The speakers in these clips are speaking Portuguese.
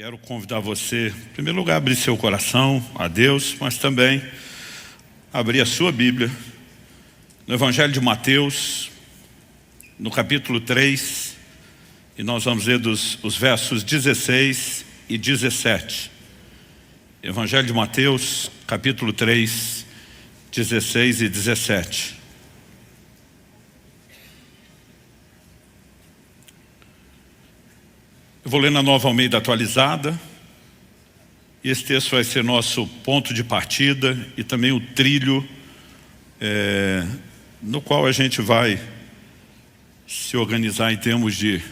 Quero convidar você, em primeiro lugar, a abrir seu coração a Deus, mas também abrir a sua Bíblia no Evangelho de Mateus, no capítulo 3, e nós vamos ler os versos 16 e 17. Evangelho de Mateus, capítulo 3, 16 e 17. Eu vou ler na Nova Almeida Atualizada. Esse texto vai ser nosso ponto de partida e também o trilho no qual a gente vai se organizar em termos de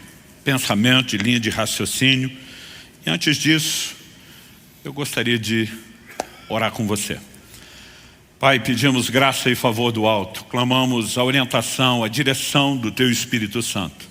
pensamento, de linha de raciocínio. E antes disso, eu gostaria de orar com você. Pai, pedimos graça e favor do alto, clamamos a orientação, a direção do Teu Espírito Santo.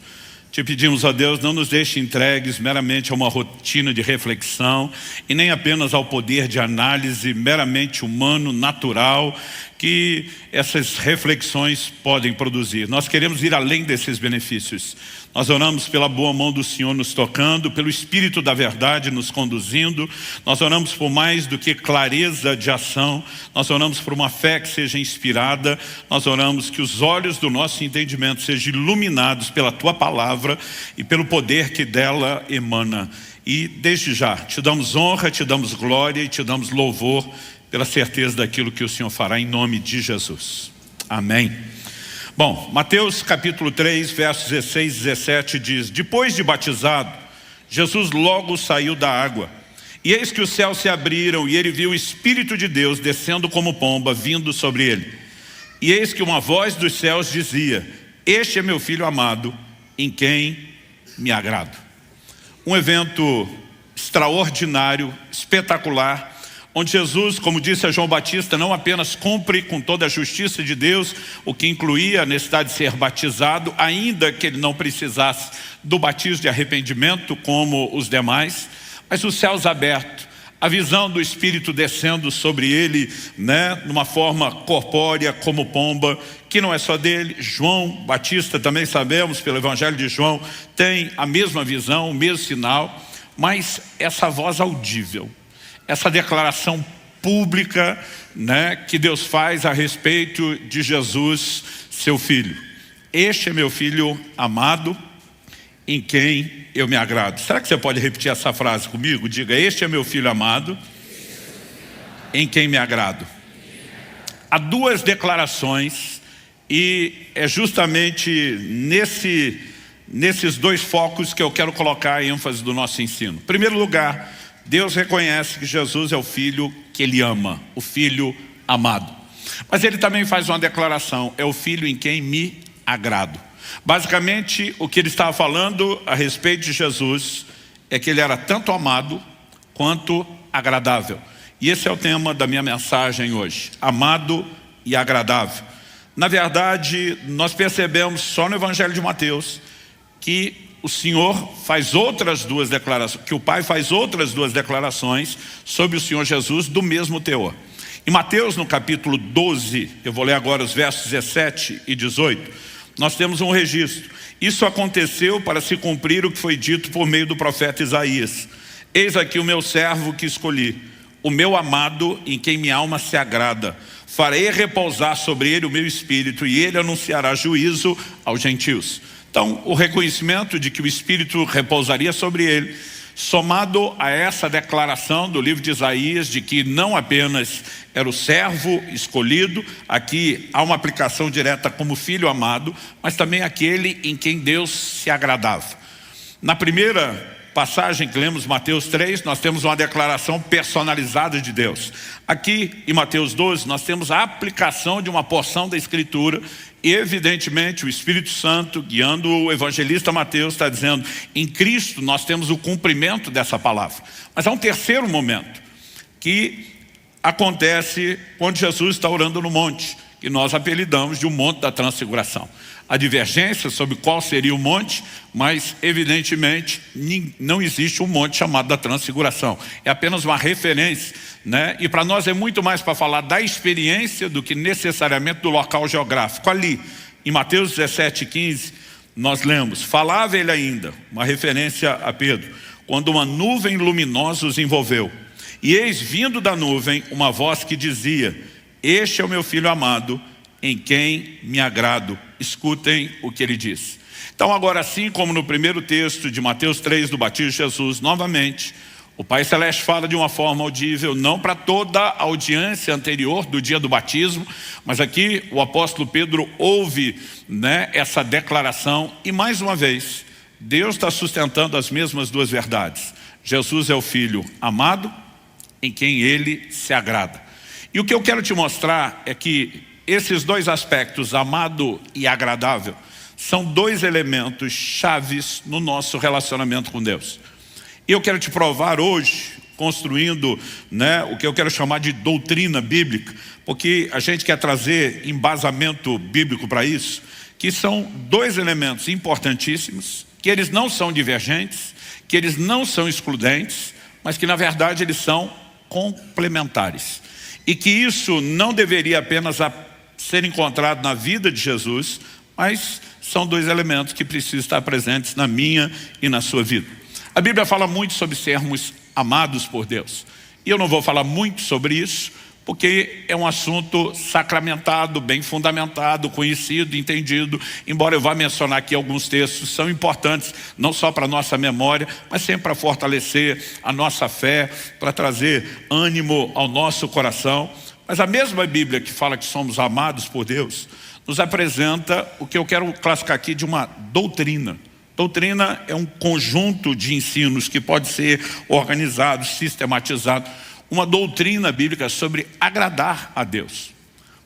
Te pedimos, ó Deus, não nos deixe entregues meramente a uma rotina de reflexão e nem apenas ao poder de análise meramente humano, natural, que essas reflexões podem produzir. Nós queremos ir além desses benefícios. Nós oramos pela boa mão do Senhor nos tocando, pelo Espírito da verdade nos conduzindo. Nós oramos por mais do que clareza de ação. Nós oramos por uma fé que seja inspirada. Nós oramos que os olhos do nosso entendimento sejam iluminados pela Tua palavra e pelo poder que dela emana. E desde já, Te damos honra, Te damos glória e Te damos louvor pela certeza daquilo que o Senhor fará em nome de Jesus. Amém. Bom, Mateus capítulo 3, versos 16 e 17 diz: depois de batizado, Jesus logo saiu da água. E eis que os céus se abriram e ele viu o Espírito de Deus descendo como pomba, vindo sobre ele. E eis que uma voz dos céus dizia: este é meu Filho amado, em quem me agrado. Um evento extraordinário, espetacular, onde Jesus, como disse a João Batista, não apenas cumpre com toda a justiça de Deus, o que incluía a necessidade de ser batizado, ainda que ele não precisasse do batismo de arrependimento como os demais, mas os céus abertos, a visão do Espírito descendo sobre ele, numa forma corpórea como pomba, que não é só dele. João Batista, também sabemos pelo Evangelho de João, tem a mesma visão, o mesmo sinal, mas essa voz audível, essa declaração pública, que Deus faz a respeito de Jesus, seu Filho. Este é meu Filho amado, em quem eu me agrado. Será que você pode repetir essa frase comigo? Diga: este é meu Filho amado, em quem me agrado. Há duas declarações e é justamente nesses dois focos que eu quero colocar a ênfase do nosso ensino. Em primeiro lugar, Deus reconhece que Jesus é o Filho que Ele ama, o Filho amado. Mas Ele também faz uma declaração: é o Filho em quem me agrado. Basicamente, o que Ele estava falando a respeito de Jesus é que Ele era tanto amado quanto agradável. E esse é o tema da minha mensagem hoje: amado e agradável. Na verdade, nós percebemos só no Evangelho de Mateus que o Senhor faz outras duas declarações, que o Pai faz outras duas declarações sobre o Senhor Jesus do mesmo teor. Em Mateus, no capítulo 12, eu vou ler agora os versos 17 e 18, nós temos um registro. Isso aconteceu para se cumprir o que foi dito por meio do profeta Isaías: eis aqui o meu servo que escolhi, o meu amado, em quem minha alma se agrada. Farei repousar sobre ele o meu espírito, e ele anunciará juízo aos gentios. Então, o reconhecimento de que o Espírito repousaria sobre ele, somado a essa declaração do livro de Isaías, de que não apenas era o servo escolhido, aqui há uma aplicação direta como filho amado, mas também aquele em quem Deus se agradava. Na primeira passagem que lemos, Mateus 3, nós temos uma declaração personalizada de Deus. Aqui em Mateus 12, nós temos a aplicação de uma porção da Escritura. E evidentemente o Espírito Santo, guiando o evangelista Mateus, está dizendo: em Cristo nós temos o cumprimento dessa palavra. Mas há um terceiro momento que acontece quando Jesus está orando no monte, que nós apelidamos de o Monte da Transfiguração. Há divergência sobre qual seria o monte, mas evidentemente não existe um monte chamado da Transfiguração. É apenas uma referência, E para nós é muito mais para falar da experiência do que necessariamente do local geográfico. Ali, em Mateus 17, 15, nós lemos: falava ele ainda, uma referência a Pedro, quando uma nuvem luminosa os envolveu. E eis vindo da nuvem uma voz que dizia: este é o meu filho amado, em quem me agrado. Escutem o que ele diz. Então agora, assim como no primeiro texto de Mateus 3, do batismo de Jesus, novamente, o Pai Celeste fala de uma forma audível, não para toda a audiência anterior do dia do batismo, mas aqui o apóstolo Pedro ouve, essa declaração, e mais uma vez, Deus está sustentando as mesmas duas verdades. Jesus é o Filho amado, em quem Ele se agrada. E o que eu quero te mostrar é que esses dois aspectos, amado e agradável, são dois elementos chaves no nosso relacionamento com Deus. E eu quero te provar hoje, construindo o que eu quero chamar de doutrina bíblica, porque a gente quer trazer embasamento bíblico para isso, que são dois elementos importantíssimos, que eles não são divergentes, que eles não são excludentes, mas que na verdade eles são complementares. E que isso não deveria apenas ser encontrado na vida de Jesus, mas são dois elementos que precisam estar presentes na minha e na sua vida. A Bíblia fala muito sobre sermos amados por Deus. E eu não vou falar muito sobre isso, porque é um assunto sacramentado, bem fundamentado, conhecido, entendido. Embora eu vá mencionar aqui alguns textos, são importantes, não só para a nossa memória, mas sempre para fortalecer a nossa fé, para trazer ânimo ao nosso coração. Mas a mesma Bíblia que fala que somos amados por Deus, nos apresenta o que eu quero classificar aqui de uma doutrina. Doutrina é um conjunto de ensinos que pode ser organizado, sistematizado. Uma doutrina bíblica sobre agradar a Deus.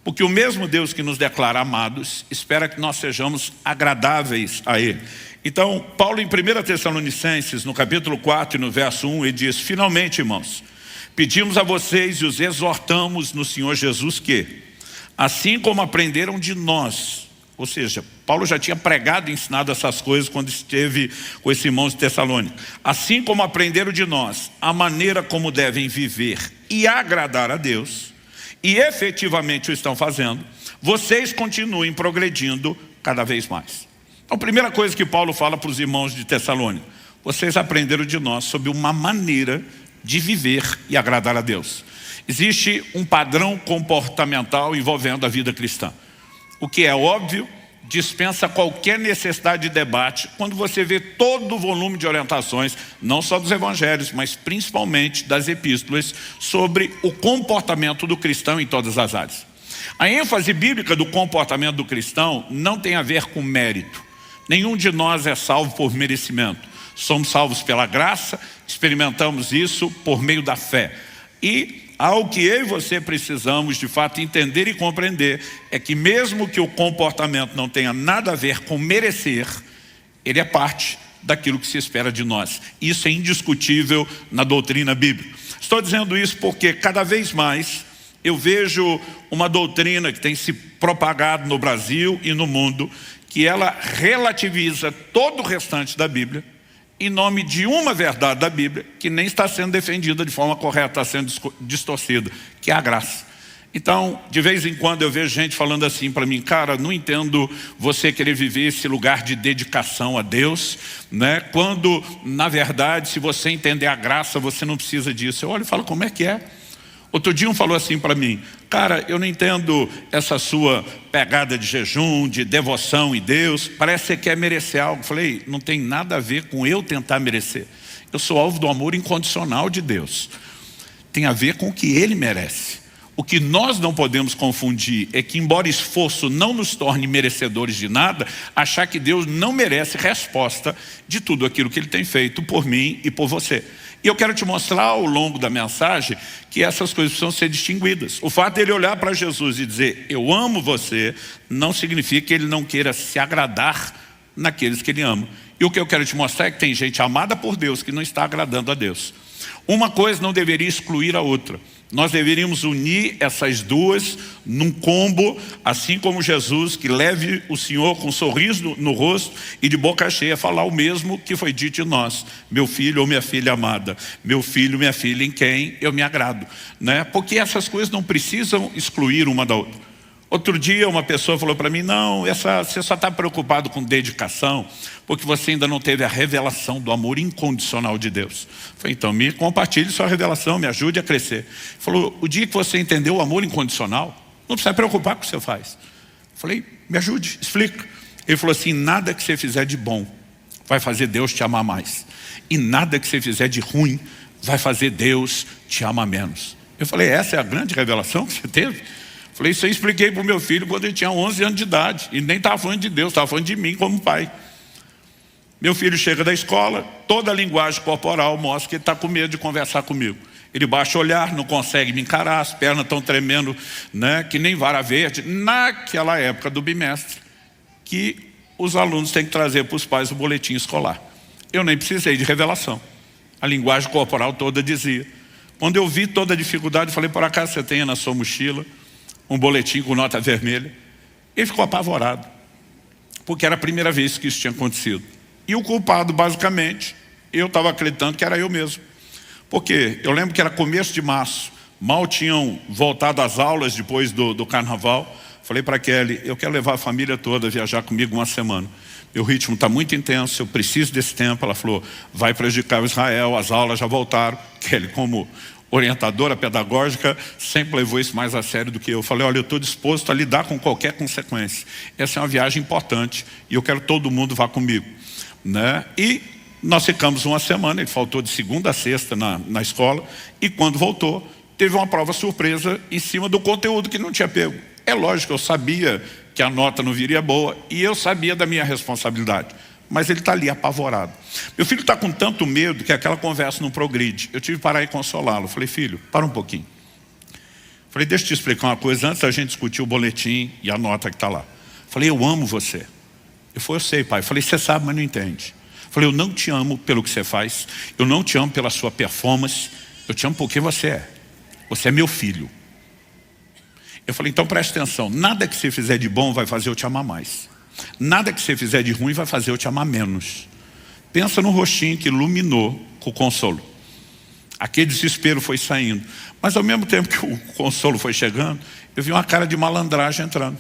Porque o mesmo Deus que nos declara amados, espera que nós sejamos agradáveis a Ele. Então, Paulo em 1 Tessalonicenses, no capítulo 4 e no verso 1, ele diz: finalmente, irmãos, pedimos a vocês e os exortamos no Senhor Jesus que, assim como aprenderam de nós, ou seja, Paulo já tinha pregado e ensinado essas coisas quando esteve com esses irmãos de Tessalônica. Assim como aprenderam de nós a maneira como devem viver e agradar a Deus, e efetivamente o estão fazendo, vocês continuem progredindo cada vez mais. Então, a primeira coisa que Paulo fala para os irmãos de Tessalônica: vocês aprenderam de nós sobre uma maneira de viver e agradar a Deus. Existe um padrão comportamental envolvendo a vida cristã. O que é óbvio, dispensa qualquer necessidade de debate quando você vê todo o volume de orientações, não só dos evangelhos, mas principalmente das epístolas, sobre o comportamento do cristão em todas as áreas. A ênfase bíblica do comportamento do cristão não tem a ver com mérito. Nenhum de nós é salvo por merecimento. Somos salvos pela graça, experimentamos isso por meio da fé. E ao que eu e você precisamos de fato entender e compreender é que mesmo que o comportamento não tenha nada a ver com merecer, ele é parte daquilo que se espera de nós. Isso é indiscutível na doutrina bíblica. Estou dizendo isso porque cada vez mais eu vejo uma doutrina que tem se propagado no Brasil e no mundo, que ela relativiza todo o restante da Bíblia em nome de uma verdade da Bíblia que nem está sendo defendida de forma correta, está sendo distorcida, que é a graça. Então, de vez em quando eu vejo gente falando assim para mim: cara, não entendo você querer viver esse lugar de dedicação a Deus, quando, na verdade, se você entender a graça, você não precisa disso. Eu olho e falo: como é que é? Outro dia um falou assim para mim: cara, eu não entendo essa sua pegada de jejum, de devoção em Deus, parece que você quer merecer algo. Eu falei: não tem nada a ver com eu tentar merecer. Eu sou alvo do amor incondicional de Deus. Tem a ver com o que Ele merece. O que nós não podemos confundir é que, embora esforço não nos torne merecedores de nada, achar que Deus não merece resposta de tudo aquilo que Ele tem feito por mim e por você. E eu quero te mostrar ao longo da mensagem que essas coisas precisam ser distinguidas. O fato dele olhar para Jesus e dizer: eu amo você, não significa que ele não queira se agradar naqueles que ele ama. E o que eu quero te mostrar é que tem gente amada por Deus que não está agradando a Deus. Uma coisa não deveria excluir a outra. Nós deveríamos unir essas duas num combo, assim como Jesus, que leve o Senhor com um sorriso no rosto e de boca cheia falar o mesmo que foi dito de nós: meu filho ou minha filha amada, meu filho, minha filha em quem eu me agrado, Porque essas coisas não precisam excluir uma da outra. Outro dia uma pessoa falou para mim, não, você só está preocupado com dedicação, porque você ainda não teve a revelação do amor incondicional de Deus. Eu falei, então me compartilhe sua revelação, me ajude a crescer. Ele falou, o dia que você entendeu o amor incondicional, não precisa preocupar com o que você faz. Eu falei, me ajude, explica. Ele falou assim, nada que você fizer de bom vai fazer Deus te amar mais. E nada que você fizer de ruim vai fazer Deus te amar menos. Eu falei, essa é a grande revelação que você teve? Eu falei, isso eu expliquei para o meu filho quando ele tinha 11 anos de idade. E nem estava falando de Deus, estava falando de mim como pai. Meu filho chega da escola, toda a linguagem corporal mostra que ele está com medo de conversar comigo. Ele baixa o olhar, não consegue me encarar, as pernas estão tremendo, né, que nem vara verde. Naquela época do bimestre, que os alunos têm que trazer para os pais o boletim escolar. Eu nem precisei de revelação. A linguagem corporal toda dizia. Quando eu vi toda a dificuldade, eu falei, por acaso você tem na sua mochila um boletim com nota vermelha? Ele ficou apavorado, porque era a primeira vez que isso tinha acontecido. E o culpado, basicamente, eu estava acreditando que era eu mesmo. Porque eu lembro que era começo de março, mal tinham voltado às aulas depois do carnaval. Falei para a Kelly, eu quero levar a família toda a viajar comigo uma semana. Meu ritmo está muito intenso, eu preciso desse tempo. Ela falou, vai prejudicar o Israel, as aulas já voltaram. Kelly, como orientadora pedagógica, sempre levou isso mais a sério do que eu. Falei, olha, eu estou disposto a lidar com qualquer consequência. Essa é uma viagem importante e eu quero que todo mundo vá comigo, né? E nós ficamos uma semana, ele faltou de segunda a sexta na escola, e quando voltou, teve uma prova surpresa em cima do conteúdo que não tinha pego. É lógico, eu sabia que a nota não viria boa, e eu sabia da minha responsabilidade. Mas ele está ali apavorado. Meu filho está com tanto medo que aquela conversa não progride. Eu tive que parar e consolá-lo. Falei, filho, para um pouquinho. Falei, deixa eu te explicar uma coisa, antes da gente discutir o boletim e a nota que está lá. Falei, eu amo você. Ele falou, eu sei, pai. Falei, você sabe, mas não entende. Falei, eu não te amo pelo que você faz, eu não te amo pela sua performance, eu te amo porque você é. Você é meu filho. Eu falei, então preste atenção, nada que você fizer de bom vai fazer eu te amar mais. Nada que você fizer de ruim vai fazer eu te amar menos. Pensa no rostinho que iluminou com o consolo. Aquele desespero foi saindo. Mas ao mesmo tempo que o consolo foi chegando, eu vi uma cara de malandragem entrando.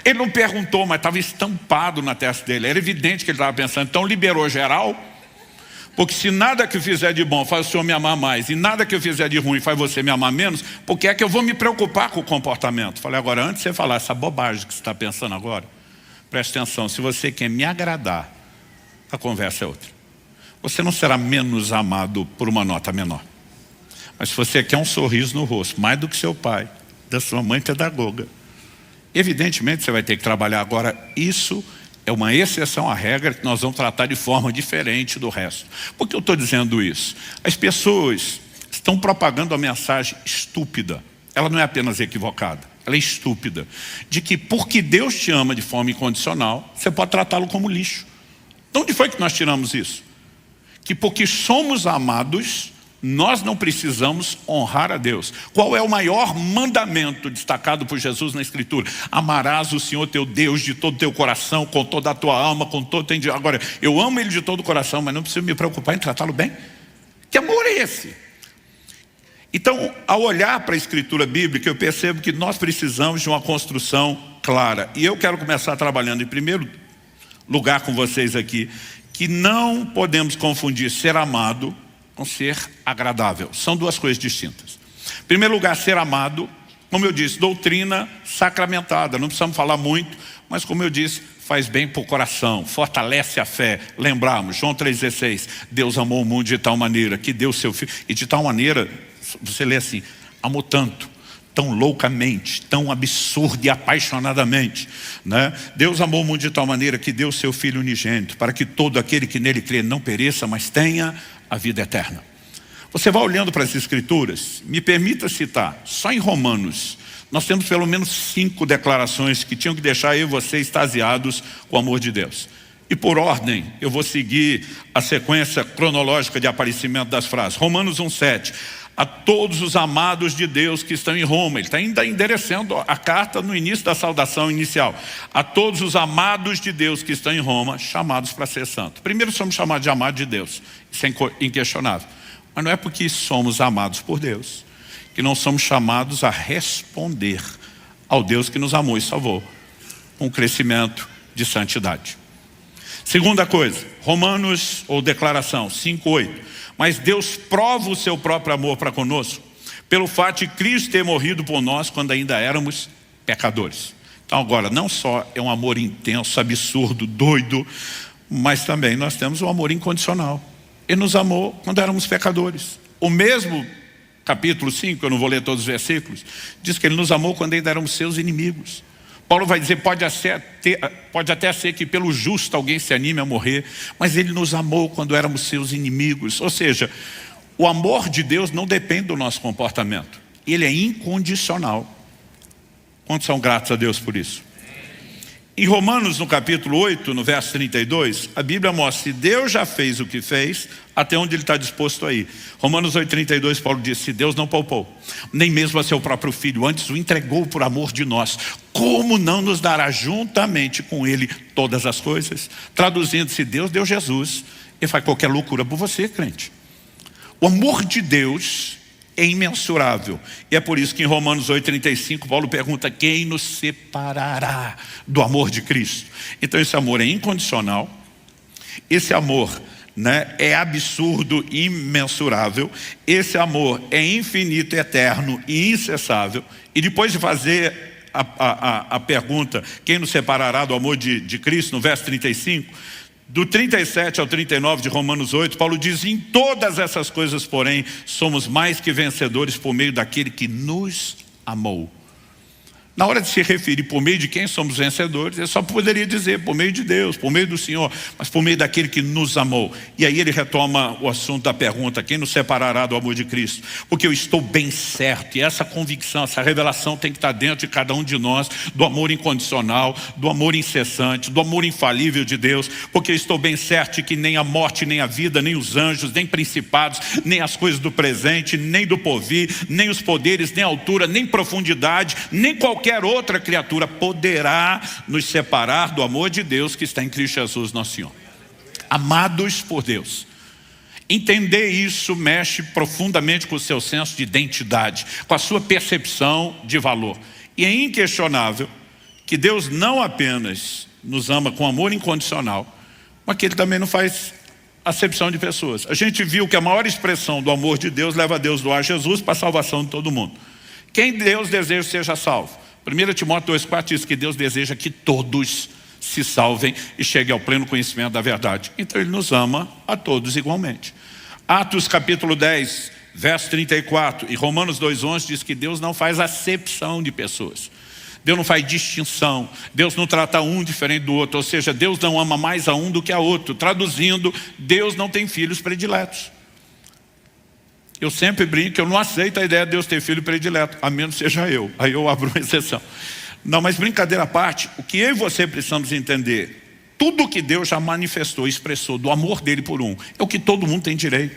Ele não perguntou, mas estava estampado na testa dele. Era evidente que ele estava pensando, então liberou geral. Porque se nada que eu fizer de bom faz o senhor me amar mais, e nada que eu fizer de ruim faz você me amar menos, por que é que eu vou me preocupar com o comportamento? Falei, agora, antes de você falar essa bobagem que você está pensando agora, preste atenção, se você quer me agradar, a conversa é outra. Você não será menos amado por uma nota menor. Mas se você quer um sorriso no rosto, mais do que seu pai, da sua mãe pedagoga, evidentemente você vai ter que trabalhar. Agora, isso é uma exceção à regra que nós vamos tratar de forma diferente do resto. Por que eu estou dizendo isso? As pessoas estão propagando a mensagem estúpida. Ela não é apenas equivocada, ela é estúpida. De que porque Deus te ama de forma incondicional, você pode tratá-lo como lixo. De onde foi que nós tiramos isso? Que porque somos amados, nós não precisamos honrar a Deus. Qual é o maior mandamento destacado por Jesus na Escritura? Amarás o Senhor teu Deus de todo o teu coração, com toda a tua alma, com todo o teu entendimento. Agora, eu amo Ele de todo o coração, mas não preciso me preocupar em tratá-lo bem. Que amor é esse? Então, ao olhar para a Escritura bíblica, eu percebo que nós precisamos de uma construção clara. E eu quero começar trabalhando em primeiro lugar com vocês aqui, que não podemos confundir ser amado com ser agradável. São duas coisas distintas. Em primeiro lugar, ser amado, como eu disse, doutrina sacramentada. Não precisamos falar muito, mas como eu disse, faz bem para o coração, fortalece a fé. Lembramos, João 3,16, Deus amou o mundo de tal maneira que deu seu Filho. E de tal maneira, você lê assim, amou tanto, tão loucamente, tão absurdo e apaixonadamente, né? Deus amou o mundo de tal maneira que deu seu Filho unigênito, para que todo aquele que nele crê não pereça, mas tenha a vida eterna. Você vai olhando para as Escrituras, me permita citar, só em Romanos, nós temos pelo menos 5 declarações que tinham que deixar eu e você extasiados com o amor de Deus. E por ordem, eu vou seguir a sequência cronológica de aparecimento das frases. Romanos 1,7. A todos os amados de Deus que estão em Roma. Ele está ainda endereçando a carta no início da saudação inicial. A todos os amados de Deus que estão em Roma, chamados para ser santos. Primeiro somos chamados de amados de Deus. Isso é inquestionável. Mas não é porque somos amados por Deus que não somos chamados a responder ao Deus que nos amou e salvou, com crescimento de santidade. Segunda coisa, Romanos, ou declaração 5:8. Mas Deus prova o seu próprio amor para conosco, pelo fato de Cristo ter morrido por nós quando ainda éramos pecadores. Então agora, não só é um amor intenso, absurdo, doido, mas também nós temos um amor incondicional. Ele nos amou quando éramos pecadores. O mesmo capítulo 5, eu não vou ler todos os versículos, diz que Ele nos amou quando ainda éramos seus inimigos. Paulo vai dizer, pode até ser que pelo justo alguém se anime a morrer, mas Ele nos amou quando éramos seus inimigos. Ou seja, o amor de Deus não depende do nosso comportamento. Ele é incondicional. Quantos são gratos a Deus por isso? Em Romanos, no capítulo 8, no verso 32, a Bíblia mostra que Deus já fez o que fez, até onde Ele está disposto a ir. Romanos 8:32, Paulo diz, se Deus não poupou, nem mesmo a seu próprio Filho, antes o entregou por amor de nós, como não nos dará juntamente com Ele todas as coisas? Traduzindo, se Deus deu Jesus, Ele faz qualquer loucura por você, crente. O amor de Deus é imensurável. E é por isso que em Romanos 8:35 Paulo pergunta, quem nos separará do amor de Cristo? Então esse amor é incondicional, esse amor, é absurdo, imensurável, esse amor é infinito, eterno e incessável. E depois de fazer a pergunta, quem nos separará do amor de Cristo, no verso 35, do 37 ao 39 de Romanos 8, Paulo diz, em todas essas coisas, porém, somos mais que vencedores por meio daquele que nos amou. Na hora de se referir por meio de quem somos vencedores, ele só poderia dizer por meio de Deus, por meio do Senhor, mas por meio daquele que nos amou. E aí ele retoma o assunto da pergunta, quem nos separará do amor de Cristo? Porque eu estou bem certo, e essa convicção, essa revelação tem que estar dentro de cada um de nós, do amor incondicional, do amor incessante, do amor infalível de Deus, porque eu estou bem certo de que nem a morte, nem a vida, nem os anjos, nem principados, nem as coisas do presente, nem do porvir, nem os poderes, nem a altura, nem profundidade, nem qualquer outra criatura poderá nos separar do amor de Deus que está em Cristo Jesus nosso Senhor. Amados por Deus. Entender isso mexe profundamente com o seu senso de identidade, com a sua percepção de valor. E é inquestionável que Deus não apenas nos ama com amor incondicional, mas que Ele também não faz acepção de pessoas. A gente viu que a maior expressão do amor de Deus leva a Deus doar Jesus para a salvação de todo mundo. Quem Deus deseja seja salvo. 1 Timóteo 2,4 diz que Deus deseja que todos se salvem e cheguem ao pleno conhecimento da verdade. Então Ele nos ama a todos igualmente. Atos capítulo 10, verso 34 e Romanos 2,11 diz que Deus não faz acepção de pessoas. Deus não faz distinção. Deus não trata um diferente do outro. Ou seja, Deus não ama mais a um do que a outro. Traduzindo, Deus não tem filhos prediletos. Eu sempre brinco que eu não aceito a ideia de Deus ter filho predileto, a menos seja eu. Aí eu abro uma exceção. Não, mas brincadeira à parte, o que eu e você precisamos entender, tudo que Deus já manifestou, expressou do amor dele por um, é o que todo mundo tem direito.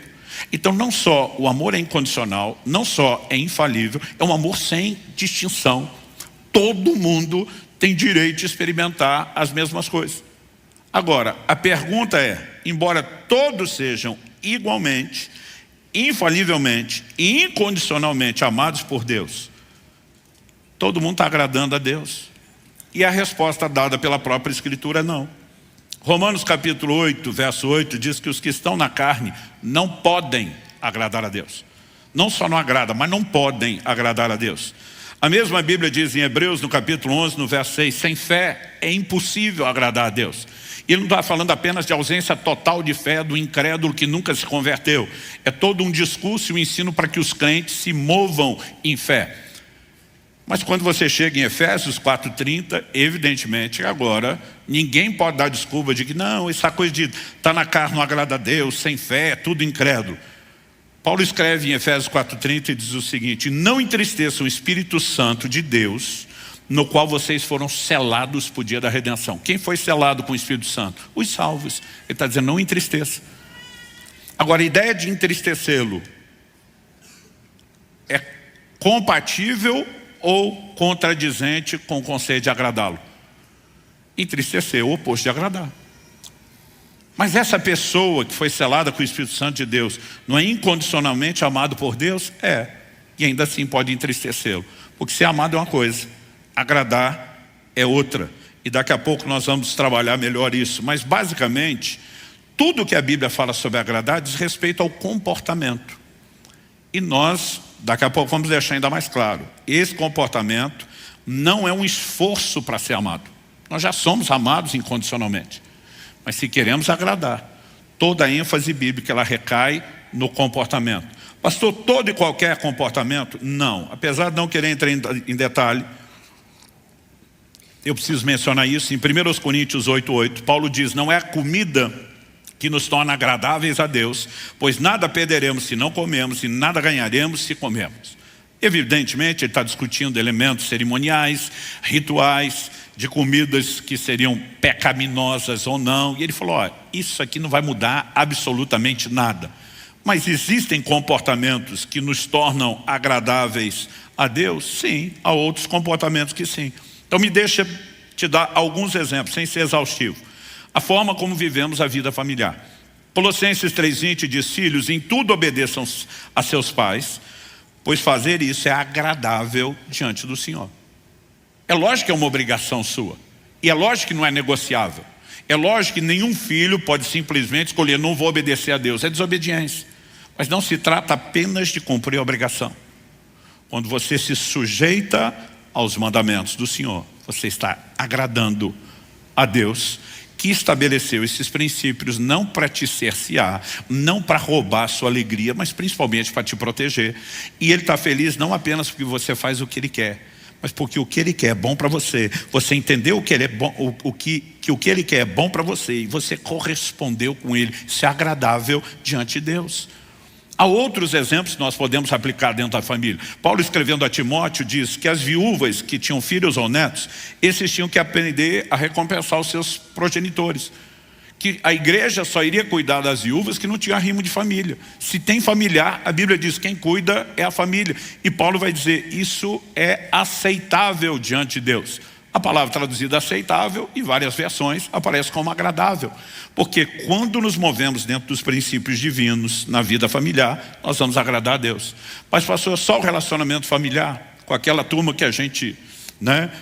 Então não só o amor é incondicional, não só é infalível, é um amor sem distinção. Todo mundo tem direito de experimentar as mesmas coisas. Agora, a pergunta é, embora todos sejam igualmente, infalivelmente e incondicionalmente amados por Deus, todo mundo está agradando a Deus? E a resposta dada pela própria Escritura é não. Romanos capítulo 8, verso 8 diz que os que estão na carne não podem agradar a Deus. Não só não agrada, mas não podem agradar a Deus. A mesma Bíblia diz em Hebreus no capítulo 11, no verso 6, sem fé é impossível agradar a Deus. Ele não está falando apenas de ausência total de fé do incrédulo que nunca se converteu. É todo um discurso e um ensino para que os crentes se movam em fé. Mas quando você chega em Efésios 4:30, evidentemente agora ninguém pode dar desculpa de que não, essa coisa de estar na carne não agrada a Deus, sem fé, é tudo incrédulo. Paulo escreve em Efésios 4:30 e diz o seguinte, não entristeçam o Espírito Santo de Deus, no qual vocês foram selados para o dia da redenção. Quem foi selado com o Espírito Santo? Os salvos. Ele está dizendo, não entristeça. Agora, a ideia de entristecê-lo é compatível ou contradizente com o conceito de agradá-lo? Entristecer é o oposto de agradar. Mas essa pessoa que foi selada com o Espírito Santo de Deus, não é incondicionalmente amado por Deus? É. E ainda assim pode entristecê-lo. Porque ser amado é uma coisa, agradar é outra. E daqui a pouco nós vamos trabalhar melhor isso. Mas basicamente, tudo que a Bíblia fala sobre agradar diz respeito ao comportamento. E nós, daqui a pouco, vamos deixar ainda mais claro. Esse comportamento não é um esforço para ser amado. Nós já somos amados incondicionalmente. Mas se queremos agradar, toda a ênfase bíblica ela recai no comportamento. Pastor, todo e qualquer comportamento? Não. Apesar de não querer entrar em detalhe, eu preciso mencionar isso. Em 1 Coríntios 8:8, Paulo diz: não é a comida que nos torna agradáveis a Deus, pois nada perderemos se não comemos e nada ganharemos se comemos. Evidentemente ele está discutindo elementos cerimoniais, rituais, de comidas que seriam pecaminosas ou não. E ele falou: ó, isso aqui não vai mudar absolutamente nada. Mas existem comportamentos que nos tornam agradáveis a Deus? Sim, há outros comportamentos que sim. Então me deixa te dar alguns exemplos, sem ser exaustivo. A forma como vivemos a vida familiar. Colossenses 3:20 diz: filhos, em tudo obedeçam a seus pais, pois fazer isso é agradável diante do Senhor. É lógico que é uma obrigação sua. E é lógico que não é negociável. É lógico que nenhum filho pode simplesmente escolher: não vou obedecer a Deus. É desobediência. Mas não se trata apenas de cumprir a obrigação. Quando você se sujeita aos mandamentos do Senhor, você está agradando a Deus, que estabeleceu esses princípios não para te cercear, não para roubar a sua alegria, mas principalmente para te proteger. E Ele está feliz não apenas porque você faz o que Ele quer, mas porque o que Ele quer é bom para você. Você entendeu que Ele é bom, o que Ele quer é bom para você, e você correspondeu com Ele. Isso é agradável diante de Deus. Há outros exemplos que nós podemos aplicar dentro da família. Paulo, escrevendo a Timóteo, diz que as viúvas que tinham filhos ou netos, esses tinham que aprender a recompensar os seus progenitores. Que a igreja só iria cuidar das viúvas que não tinham arrimo de família. Se tem familiar, a Bíblia diz: quem cuida é a família. E Paulo vai dizer: isso é aceitável diante de Deus. A palavra traduzida aceitável, em várias versões, aparece como agradável. Porque quando nos movemos dentro dos princípios divinos na vida familiar, nós vamos agradar a Deus. Mas pastor, só o relacionamento familiar com aquela turma que a gente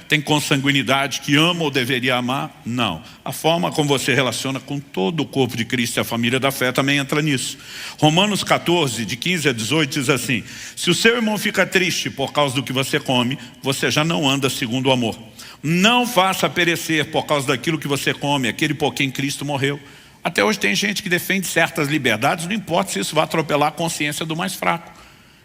tem consanguinidade, que ama ou deveria amar? Não. A forma como você relaciona com todo o corpo de Cristo e a família da fé também entra nisso. Romanos 14, de 15 a 18 diz assim: se o seu irmão fica triste por causa do que você come, você já não anda segundo o amor. Não faça perecer por causa daquilo que você come aquele por quem Cristo morreu. Até hoje tem gente que defende certas liberdades, não importa se isso vai atropelar a consciência do mais fraco.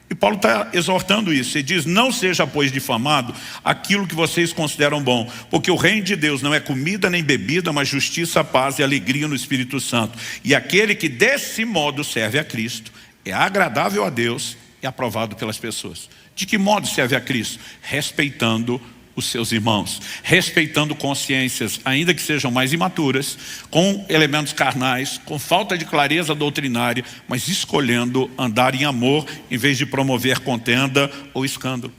E Paulo está exortando isso. Ele diz: não seja, pois, difamado aquilo que vocês consideram bom, porque o reino de Deus não é comida nem bebida, mas justiça, paz e alegria no Espírito Santo. E aquele que desse modo serve a Cristo é agradável a Deus e aprovado pelas pessoas. De que modo serve a Cristo? Respeitando os seus irmãos, respeitando consciências, ainda que sejam mais imaturas, com elementos carnais, com falta de clareza doutrinária, mas escolhendo andar em amor em vez de promover contenda ou escândalo.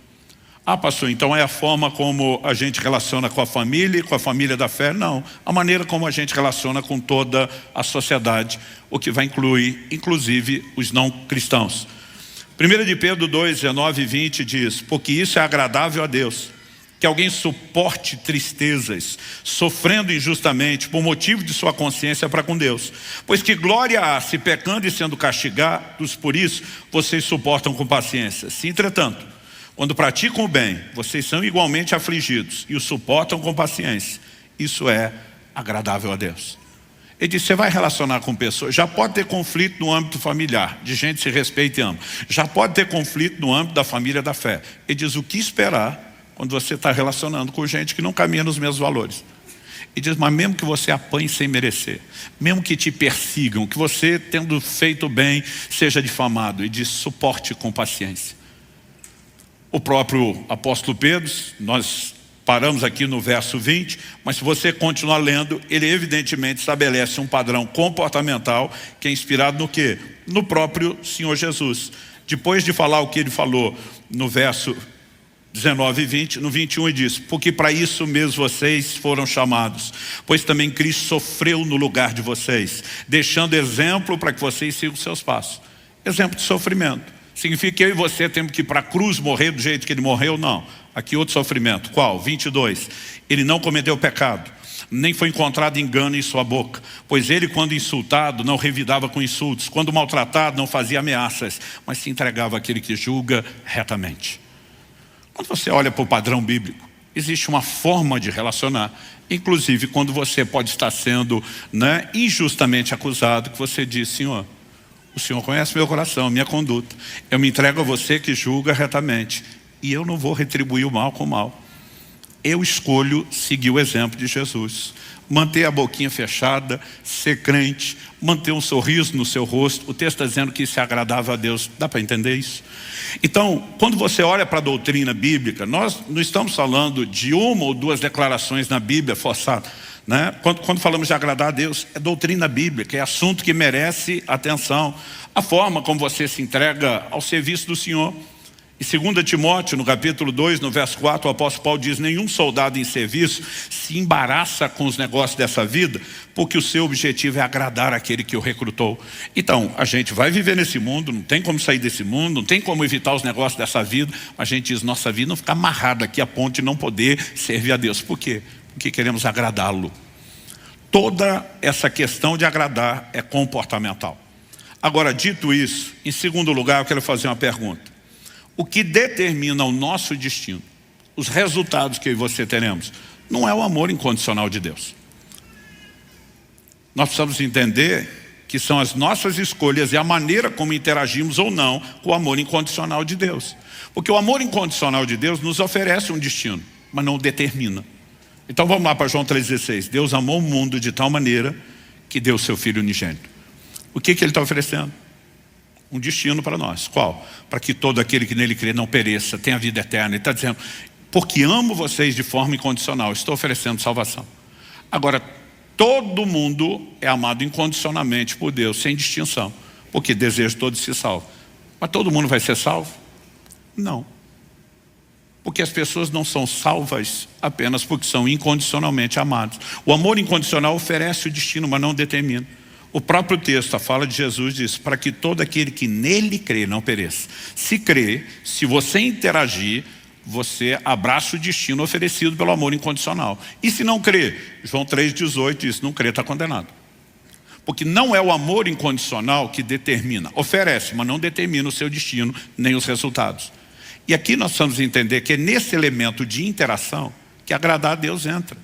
Ah, pastor, então é a forma como a gente relaciona com a família e com a família da fé? Não, a maneira como a gente relaciona com toda a sociedade, o que vai incluir, inclusive, os não cristãos. 1 de Pedro 2, 19 e 20 diz: porque isso é agradável a Deus, que alguém suporte tristezas, sofrendo injustamente por motivo de sua consciência para com Deus. Pois que glória há se pecando e sendo castigados por isso, vocês suportam com paciência. Se, entretanto, quando praticam o bem, vocês são igualmente afligidos e o suportam com paciência, isso é agradável a Deus. Ele diz: você vai relacionar com pessoas, já pode ter conflito no âmbito familiar, de gente que se respeita e ama. Já pode ter conflito no âmbito da família da fé. Ele diz: o que esperar quando você está relacionando com gente que não caminha nos mesmos valores? E diz: mas mesmo que você apanhe sem merecer, mesmo que te persigam, que você, tendo feito bem, seja difamado, e diz: suporte com paciência. O próprio apóstolo Pedro, nós paramos aqui no verso 20, mas se você continuar lendo, ele evidentemente estabelece um padrão comportamental que é inspirado no quê? No próprio Senhor Jesus. Depois de falar o que ele falou no verso 19 e 20, no 21 ele diz: porque para isso mesmo vocês foram chamados, pois também Cristo sofreu no lugar de vocês, deixando exemplo para que vocês sigam seus passos. Exemplo de sofrimento. Significa que eu e você temos que ir para a cruz morrer do jeito que ele morreu? Não. Aqui outro sofrimento. Qual? 22. Ele não cometeu pecado, nem foi encontrado engano em sua boca. Pois ele, quando insultado, não revidava com insultos. Quando maltratado, não fazia ameaças, mas se entregava àquele que julga retamente. Quando você olha para o padrão bíblico, existe uma forma de relacionar. Inclusive, quando você pode estar sendo injustamente acusado, que você diz: Senhor, o Senhor conhece meu coração, minha conduta. Eu me entrego a você que julga retamente. E eu não vou retribuir o mal com o mal. Eu escolho seguir o exemplo de Jesus. Manter a boquinha fechada, ser crente, manter um sorriso no seu rosto. O texto está dizendo que isso é agradável a Deus. Dá para entender isso? Então, quando você olha para a doutrina bíblica, nós não estamos falando de uma ou duas declarações na Bíblia forçadas. Quando falamos de agradar a Deus, é doutrina bíblica, é assunto que merece atenção. A forma como você se entrega ao serviço do Senhor. Em 2 Timóteo, no capítulo 2, no verso 4, o apóstolo Paulo diz: nenhum soldado em serviço se embaraça com os negócios dessa vida, porque o seu objetivo é agradar aquele que o recrutou. Então, a gente vai viver nesse mundo, não tem como sair desse mundo, não tem como evitar os negócios dessa vida. A gente diz: nossa vida não fica amarrada aqui a ponto de não poder servir a Deus. Por quê? Porque queremos agradá-lo. Toda essa questão de agradar é comportamental. Agora, dito isso, em segundo lugar, eu quero fazer uma pergunta. O que determina o nosso destino, os resultados que eu e você teremos, não é o amor incondicional de Deus. Nós precisamos entender que são as nossas escolhas e a maneira como interagimos ou não com o amor incondicional de Deus. Porque o amor incondicional de Deus nos oferece um destino, mas não o determina. Então vamos lá para João 3,16. Deus amou o mundo de tal maneira que deu o seu Filho unigênito. O que ele está oferecendo? Um destino para nós. Qual? Para que todo aquele que nele crê não pereça, tenha vida eterna. Ele está dizendo: porque amo vocês de forma incondicional, estou oferecendo salvação. Agora, todo mundo é amado incondicionalmente por Deus, sem distinção, porque desejo todos se salvem. Mas todo mundo vai ser salvo? Não. Porque as pessoas não são salvas apenas porque são incondicionalmente amados. O amor incondicional oferece o destino, mas não determina. O próprio texto, a fala de Jesus diz: para que todo aquele que nele crê não pereça. Se crê, se você interagir, você abraça o destino oferecido pelo amor incondicional. E se não crê, João 3,18 diz: não crê, está condenado. Porque não é o amor incondicional que determina, oferece, mas não determina o seu destino, nem os resultados. E aqui nós precisamos entender que é nesse elemento de interação que agradar a Deus entra.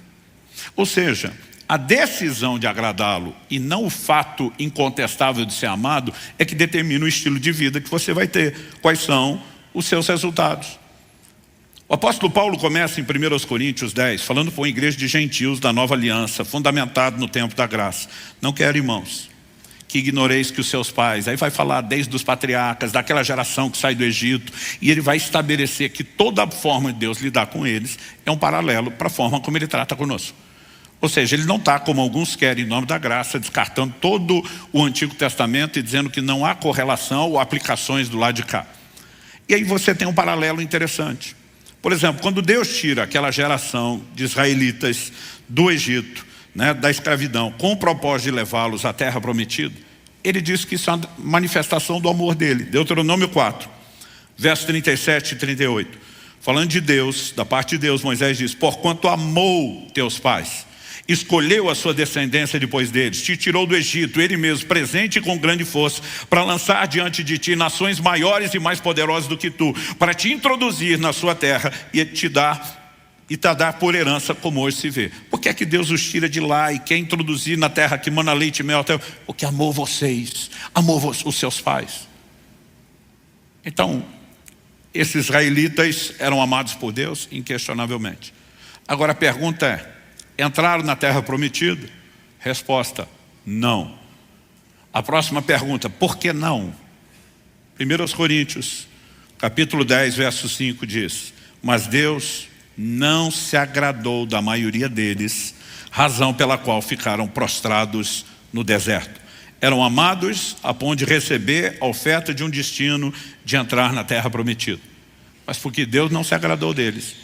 Ou seja, a decisão de agradá-lo e não o fato incontestável de ser amado é que determina o estilo de vida que você vai ter. Quais são os seus resultados? O apóstolo Paulo começa em 1 Coríntios 10, falando para uma igreja de gentios da nova aliança, fundamentado no tempo da graça. Não quero, irmãos, que ignoreis que os seus pais, aí vai falar desde os patriarcas, daquela geração que sai do Egito, e ele vai estabelecer que toda a forma de Deus lidar com eles é um paralelo para a forma como ele trata conosco. Ou seja, ele não está, como alguns querem, em nome da graça, descartando todo o Antigo Testamento e dizendo que não há correlação ou aplicações do lado de cá. E aí você tem um paralelo interessante. Por exemplo, quando Deus tira aquela geração de israelitas do Egito, da escravidão, com o propósito de levá-los à terra prometida, ele diz que isso é uma manifestação do amor dele. Deuteronômio 4, versos 37 e 38. Falando de Deus, da parte de Deus, Moisés diz: porquanto amou teus pais, escolheu a sua descendência depois deles, te tirou do Egito, ele mesmo, presente e com grande força, para lançar diante de ti nações maiores e mais poderosas do que tu, para te introduzir na sua terra e te dar por herança, como hoje se vê. Por que é que Deus os tira de lá e quer introduzir na terra que mana leite e mel? Porque amou vocês, amou os seus pais. Então, esses israelitas eram amados por Deus, inquestionavelmente. Agora a pergunta é: entraram na terra prometida? Resposta: não. A próxima pergunta: por que não? 1 Coríntios, capítulo 10, verso 5 diz: mas Deus não se agradou da maioria deles, razão pela qual ficaram prostrados no deserto. Eram amados a ponto de receber a oferta de um destino de entrar na terra prometida. Mas porque Deus não se agradou deles,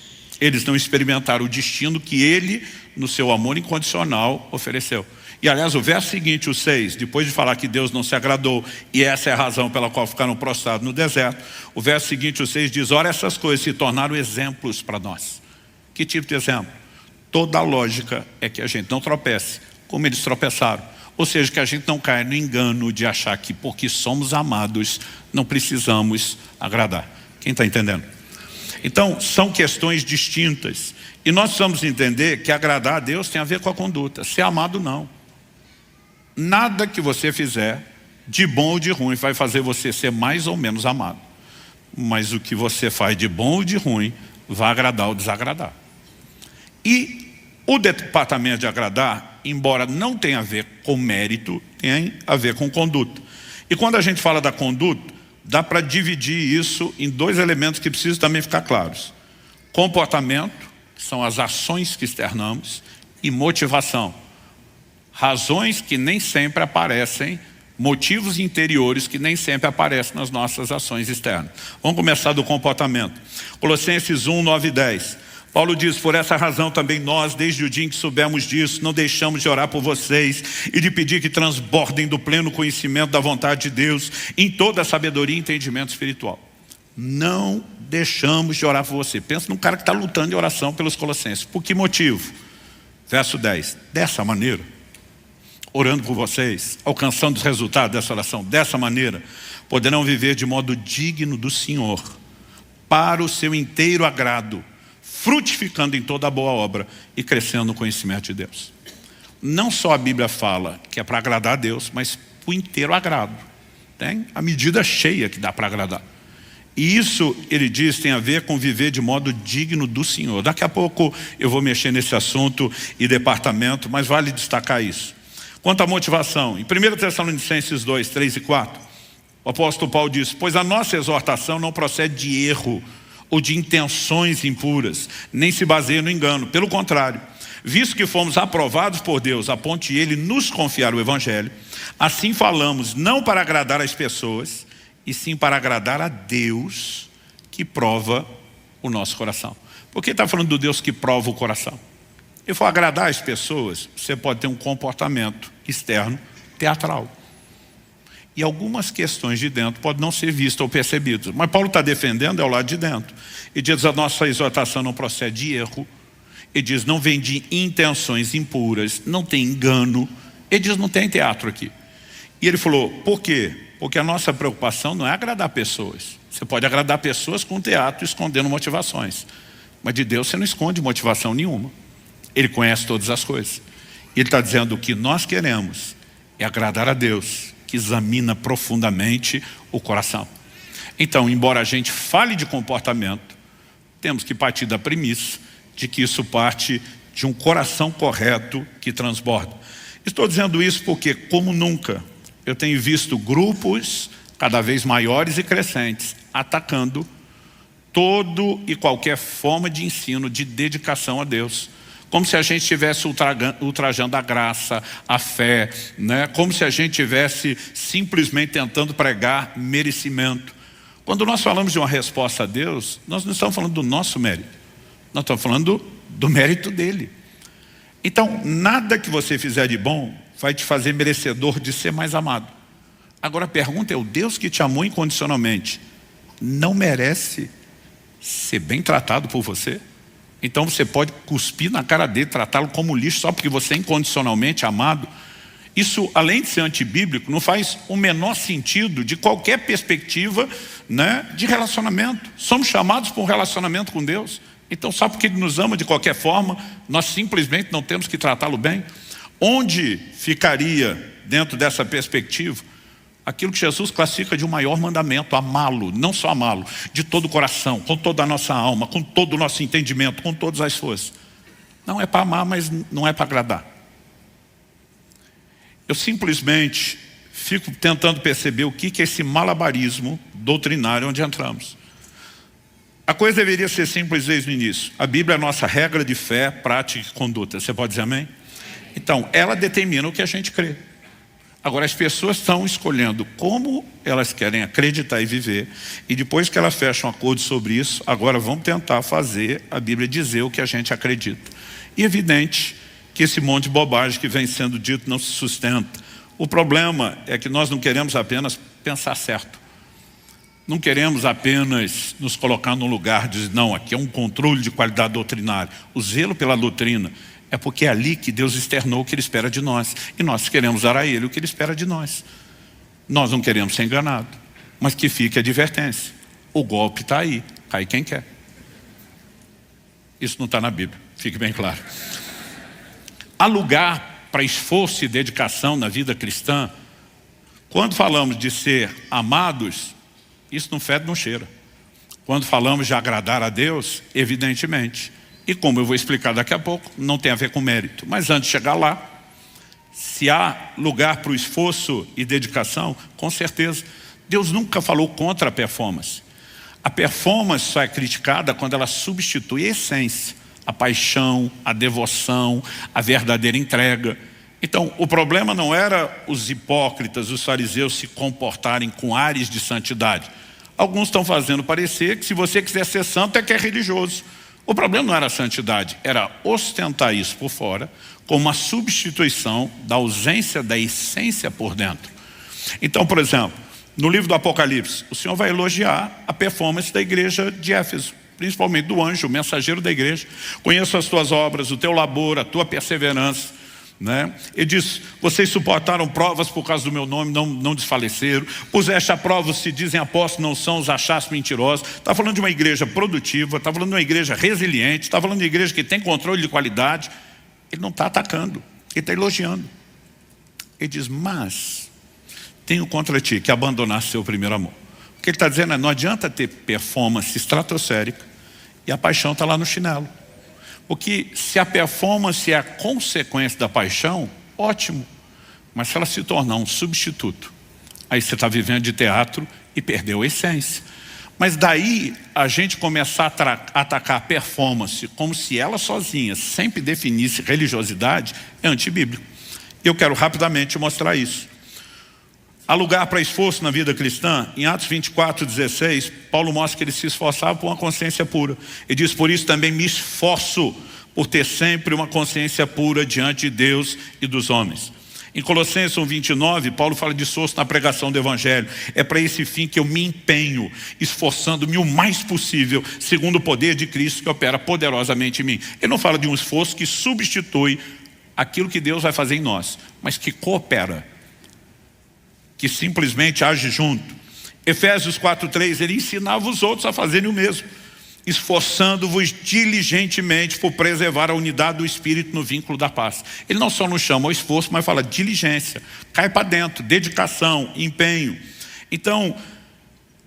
eles não experimentaram o destino que Ele, no seu amor incondicional, ofereceu. E aliás, o verso seguinte, o 6, depois de falar que Deus não se agradou, e essa é a razão pela qual ficaram prostrados no deserto, o verso seguinte, o 6 diz, ora, essas coisas se tornaram exemplos para nós. Que tipo de exemplo? Toda a lógica é que a gente não tropece, como eles tropeçaram. Ou seja, que a gente não caia no engano de achar que porque somos amados, não precisamos agradar. Quem está entendendo? Então, são questões distintas. E nós precisamos entender que agradar a Deus tem a ver com a conduta. Ser amado, não. Nada que você fizer, de bom ou de ruim, vai fazer você ser mais ou menos amado. Mas o que você faz de bom ou de ruim, vai agradar ou desagradar. E o departamento de agradar, embora não tenha a ver com mérito, tem a ver com conduta. E quando a gente fala da conduta, dá para dividir isso em dois elementos que precisam também ficar claros. Comportamento, que são as ações que externamos, e motivação. Razões que nem sempre aparecem, motivos interiores que nem sempre aparecem nas nossas ações externas. Vamos começar do comportamento. Colossenses 1, 9 e 10. Paulo diz, por essa razão também nós, desde o dia em que soubemos disso, não deixamos de orar por vocês e de pedir que transbordem do pleno conhecimento da vontade de Deus em toda a sabedoria e entendimento espiritual. Não deixamos de orar por você. Pensa num cara que está lutando em oração pelos colossenses. Por que motivo? Verso 10. Dessa maneira, orando por vocês, alcançando os resultados dessa oração, dessa maneira, poderão viver de modo digno do Senhor, para o seu inteiro agrado, frutificando em toda a boa obra e crescendo no conhecimento de Deus. Não só a Bíblia fala que é para agradar a Deus, mas para o inteiro agrado. Tem a medida cheia que dá para agradar. E isso, ele diz, tem a ver com viver de modo digno do Senhor. Daqui a pouco eu vou mexer nesse assunto e departamento, mas vale destacar isso. Quanto à motivação, em 1 Tessalonicenses 2, 3 e 4, o apóstolo Paulo diz, pois a nossa exortação não procede de erro ou de intenções impuras, nem se baseia no engano. Pelo contrário, visto que fomos aprovados por Deus a ponto de Ele nos confiar o Evangelho, assim falamos não para agradar as pessoas, e sim para agradar a Deus que prova o nosso coração. Por que está falando do Deus que prova o coração? Eu for agradar as pessoas, você pode ter um comportamento externo teatral. E algumas questões de dentro podem não ser vistas ou percebidas. Mas Paulo está defendendo é o lado de dentro. E diz, a nossa exortação não procede de erro. Ele diz, não vem de intenções impuras, não tem engano. Ele diz, não tem teatro aqui. E ele falou, por quê? Porque a nossa preocupação não é agradar pessoas. Você pode agradar pessoas com teatro, escondendo motivações. Mas de Deus você não esconde motivação nenhuma. Ele conhece todas as coisas. E ele está dizendo, o que nós queremos é agradar a Deus, que examina profundamente o coração. Então, embora a gente fale de comportamento, temos que partir da premissa de que isso parte de um coração correto que transborda. Estou dizendo isso porque, como nunca, eu tenho visto grupos cada vez maiores e crescentes atacando todo e qualquer forma de ensino, de dedicação a Deus. Como se a gente estivesse ultrajando a graça, a fé, né? Como se a gente estivesse simplesmente tentando pregar merecimento. Quando nós falamos de uma resposta a Deus, nós não estamos falando do nosso mérito. Nós estamos falando do mérito dele. Então, nada que você fizer de bom vai te fazer merecedor de ser mais amado. Agora a pergunta é, o Deus que te amou incondicionalmente não merece ser bem tratado por você? Então você pode cuspir na cara dele, tratá-lo como lixo só porque você é incondicionalmente amado? Isso, além de ser antibíblico, não faz o menor sentido de qualquer perspectiva, né, de relacionamento. Somos chamados para um relacionamento com Deus. Então só porque Ele nos ama de qualquer forma, nós simplesmente não temos que tratá-lo bem? Onde ficaria, dentro dessa perspectiva, aquilo que Jesus classifica de um maior mandamento, amá-lo, não só amá-lo, de todo o coração, com toda a nossa alma, com todo o nosso entendimento, com todas as forças. Não é para amar, mas não é para agradar. Eu simplesmente fico tentando perceber o que é esse malabarismo doutrinário onde entramos. A coisa deveria ser simples desde o início. A Bíblia é a nossa regra de fé, prática e conduta. Você pode dizer amém? Então, ela determina o que a gente crê. Agora, as pessoas estão escolhendo como elas querem acreditar e viver, e depois que elas fecham um acordo sobre isso, agora vamos tentar fazer a Bíblia dizer o que a gente acredita. E é evidente que esse monte de bobagem que vem sendo dito não se sustenta. O problema é que nós não queremos apenas pensar certo. Não queremos apenas nos colocar num lugar de dizer, não, aqui é um controle de qualidade doutrinária. O zelo pela doutrina é porque é ali que Deus externou o que Ele espera de nós. E nós queremos dar a Ele o que Ele espera de nós. Nós não queremos ser enganados. Mas que fique a advertência. O golpe está aí, cai quem quer. Isso não está na Bíblia, fique bem claro. Há lugar para esforço e dedicação na vida cristã. Quando falamos de ser amados, isso não fede, não cheira. Quando falamos de agradar a Deus, evidentemente. E como eu vou explicar daqui a pouco, não tem a ver com mérito. Mas antes de chegar lá, se há lugar para o esforço e dedicação, com certeza. Deus nunca falou contra a performance. A performance só é criticada quando ela substitui a essência, a paixão, a devoção, a verdadeira entrega. Então, o problema não era os hipócritas, os fariseus se comportarem com ares de santidade. Alguns estão fazendo parecer que se você quiser ser santo é que é religioso. O problema não era a santidade, era ostentar isso por fora como uma substituição da ausência da essência por dentro. Então, por exemplo, no livro do Apocalipse, o Senhor vai elogiar a performance da igreja de Éfeso, principalmente do anjo, o mensageiro da igreja. Conheço as tuas obras, o teu labor, a tua perseverança. Ele diz, vocês suportaram provas por causa do meu nome, não desfaleceram. Puseste a prova os que dizem apóstolos, não são, os achaste mentirosos. Está falando de uma igreja produtiva, está falando de uma igreja resiliente, está falando de uma igreja que tem controle de qualidade. Ele não está atacando, ele está elogiando. Ele diz, mas tenho contra ti que abandonaste seu primeiro amor. O que ele está dizendo é, não adianta ter performance estratosférica e a paixão está lá no chinelo. Porque se a performance é a consequência da paixão, ótimo. Mas se ela se tornar um substituto, aí você está vivendo de teatro e perdeu a essência. Mas daí a gente começar a atacar a performance como se ela sozinha sempre definisse religiosidade, é antibíblico. Eu quero rapidamente mostrar isso. Há lugar para esforço na vida cristã? Em Atos 24:16, Paulo mostra que ele se esforçava por uma consciência pura. Ele diz, por isso também me esforço por ter sempre uma consciência pura diante de Deus e dos homens. Em Colossenses 1:29, Paulo fala de esforço na pregação do Evangelho. É para esse fim que eu me empenho, esforçando-me o mais possível, segundo o poder de Cristo que opera poderosamente em mim. Ele não fala de um esforço que substitui aquilo que Deus vai fazer em nós, mas que coopera, que simplesmente age junto. Efésios 4:3, ele ensinava os outros a fazerem o mesmo, esforçando-vos diligentemente por preservar a unidade do Espírito no vínculo da paz. Ele não só nos chama ao esforço, mas fala diligência, cai para dentro, dedicação, empenho. Então,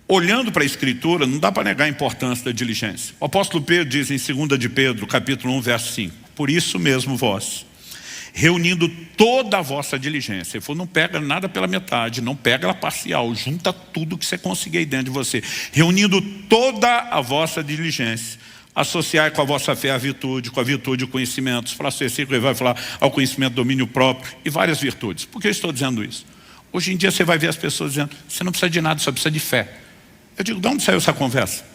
olhando para a Escritura, não dá para negar a importância da diligência. O apóstolo Pedro diz em 2 de Pedro, capítulo 1, verso 5, por isso mesmo vós, reunindo toda a vossa diligência. Ele falou, não pega nada pela metade, não pega ela parcial, junta tudo que você conseguir aí dentro de você. Reunindo toda a vossa diligência, associar com a vossa fé a virtude, com a virtude o conhecimento. Os próximos versículos ele vai falar ao conhecimento, domínio próprio e várias virtudes. Por que eu estou dizendo isso? Hoje em dia você vai ver as pessoas dizendo, você não precisa de nada, só precisa de fé. Eu digo, de onde saiu essa conversa?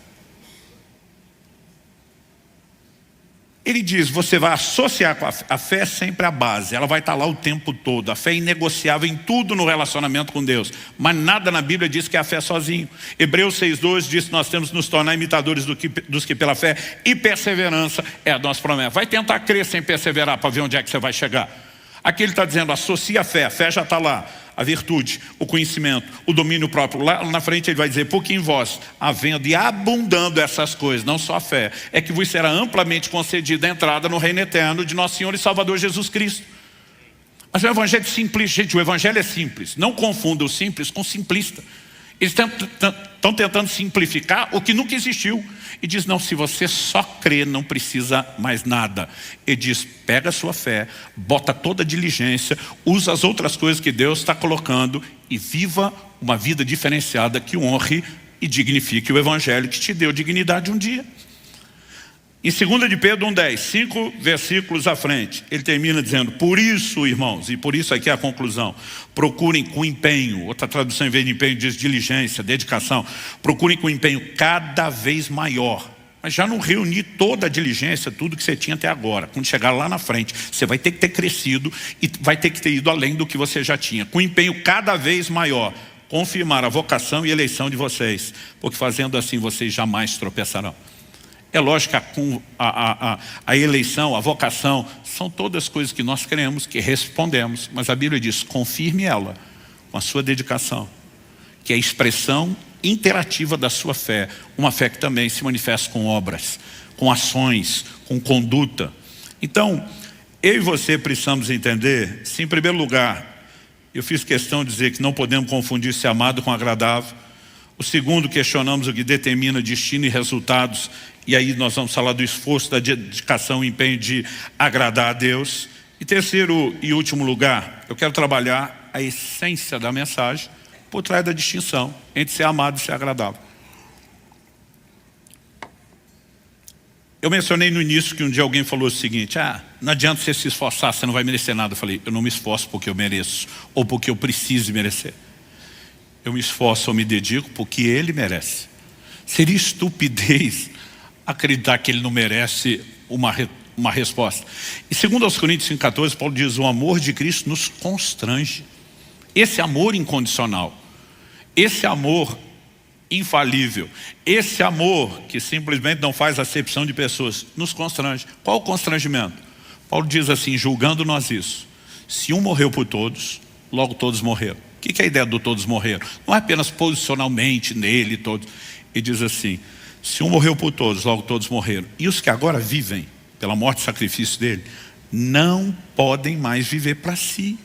Ele diz, você vai associar com a fé, é sempre a base, ela vai estar lá o tempo todo. A fé é inegociável em tudo no relacionamento com Deus, mas nada na Bíblia diz que é a fé sozinho. Hebreus 6:2 diz que nós temos que nos tornar imitadores dos que pela fé, e perseverança é a nossa promessa. Vai tentar crer sem perseverar para ver onde é que você vai chegar. Aqui ele está dizendo, associa a fé já está lá, a virtude, o conhecimento, o domínio próprio. Lá na frente ele vai dizer, porque em vós, havendo e abundando essas coisas, não só a fé, é que vos será amplamente concedida a entrada no reino eterno de nosso Senhor e Salvador Jesus Cristo. Mas o Evangelho é simples, gente, o Evangelho é simples. Não confunda o simples com simplista. Eles estão tentando simplificar o que nunca existiu. E diz, não, se você só crê, não precisa mais nada. Ele diz, pega a sua fé, bota toda a diligência, usa as outras coisas que Deus está colocando e viva uma vida diferenciada que honre e dignifique o Evangelho que te deu dignidade um dia. Em 2 de Pedro 1:10, 5 versículos à frente, ele termina dizendo, por isso, irmãos, e por isso aqui é a conclusão, procurem com empenho, outra tradução em vez de empenho diz diligência, dedicação, procurem com empenho cada vez maior mas já não reuni toda a diligência, tudo que você tinha até agora. Quando chegar lá na frente, você vai ter que ter crescido e vai ter que ter ido além do que você já tinha, com um empenho cada vez maior, confirmar a vocação e eleição de vocês, porque fazendo assim vocês jamais tropeçarão. É lógico que a eleição, a vocação, são todas coisas que nós cremos, que respondemos, mas a Bíblia diz, confirme ela com a sua dedicação, que é a expressão interativa da sua fé, uma fé que também se manifesta com obras, com ações, com conduta. Então, eu e você precisamos entender, se em primeiro lugar, eu fiz questão de dizer que não podemos confundir ser amado com agradável. O segundo, questionamos o que determina destino e resultados, e aí nós vamos falar do esforço, da dedicação e empenho de agradar a Deus. E terceiro e último lugar, eu quero trabalhar a essência da mensagem por trás da distinção entre ser amado e ser agradável. Eu mencionei no início que um dia alguém falou o seguinte, não adianta você se esforçar, você não vai merecer nada. Eu falei, eu não me esforço porque eu mereço, ou porque eu preciso merecer. Eu me esforço ou me dedico porque ele merece. Seria estupidez acreditar que ele não merece uma resposta. E segundo aos Coríntios 5,14, Paulo diz, o amor de Cristo nos constrange. Esse amor incondicional, esse amor infalível, esse amor que simplesmente não faz acepção de pessoas, nos constrange. Qual o constrangimento? Paulo diz assim, julgando nós isso, se um morreu por todos, logo todos morreram. O que é a ideia do todos morreram? Não é apenas posicionalmente nele, todos. Ele diz assim, se um morreu por todos, logo todos morreram. E os que agora vivem, pela morte e sacrifício dele, não podem mais viver para si.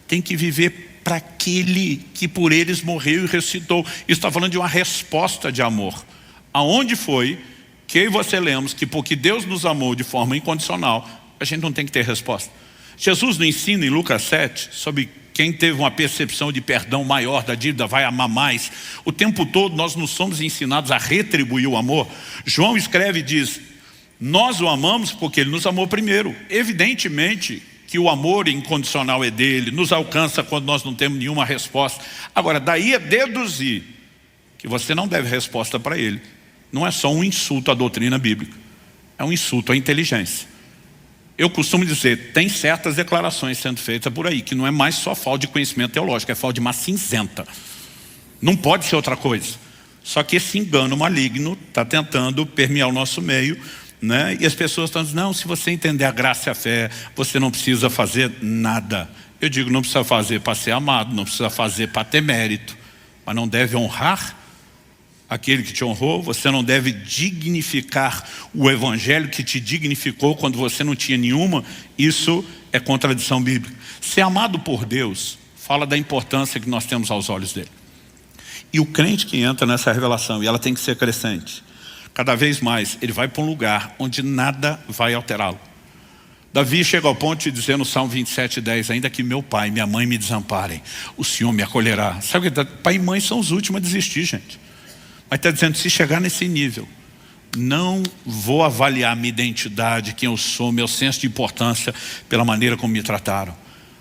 Tem que viver para aquele que por eles morreu e ressuscitou. Isso está falando de uma resposta de amor. Aonde foi que eu e você lemos que porque Deus nos amou de forma incondicional, a gente não tem que ter resposta. Jesus nos ensina em Lucas 7 sobre quem teve uma percepção de perdão maior da dívida vai amar mais. O tempo todo nós não somos ensinados a retribuir o amor. João escreve e diz, nós o amamos porque ele nos amou primeiro. Evidentemente que o amor incondicional é dele, nos alcança quando nós não temos nenhuma resposta. Agora, daí a deduzir que você não deve resposta para ele, não é só um insulto à doutrina bíblica, é um insulto à inteligência. Eu costumo dizer, tem certas declarações sendo feitas por aí, que não é mais só falta de conhecimento teológico, é falta de uma cinzenta. Não pode ser outra coisa. Só que esse engano maligno está tentando permear o nosso meio, né? E as pessoas estão dizendo, não, se você entender a graça e a fé, você não precisa fazer nada. Eu digo, não precisa fazer para ser amado, não precisa fazer para ter mérito, mas não deve honrar aquele que te honrou, você não deve dignificar o evangelho que te dignificou quando você não tinha nenhuma. Isso é contradição bíblica. Ser amado por Deus fala da importância que nós temos aos olhos dele. E o crente que entra nessa revelação, e ela tem que ser crescente, cada vez mais ele vai para um lugar onde nada vai alterá-lo. Davi chega ao ponto de dizer no Salmo 27:10, ainda que meu pai e minha mãe me desamparem, o Senhor me acolherá. Sabe que pai e mãe são os últimos a desistir, gente. Mas está dizendo, se chegar nesse nível, não vou avaliar minha identidade, quem eu sou, meu senso de importância, pela maneira como me trataram.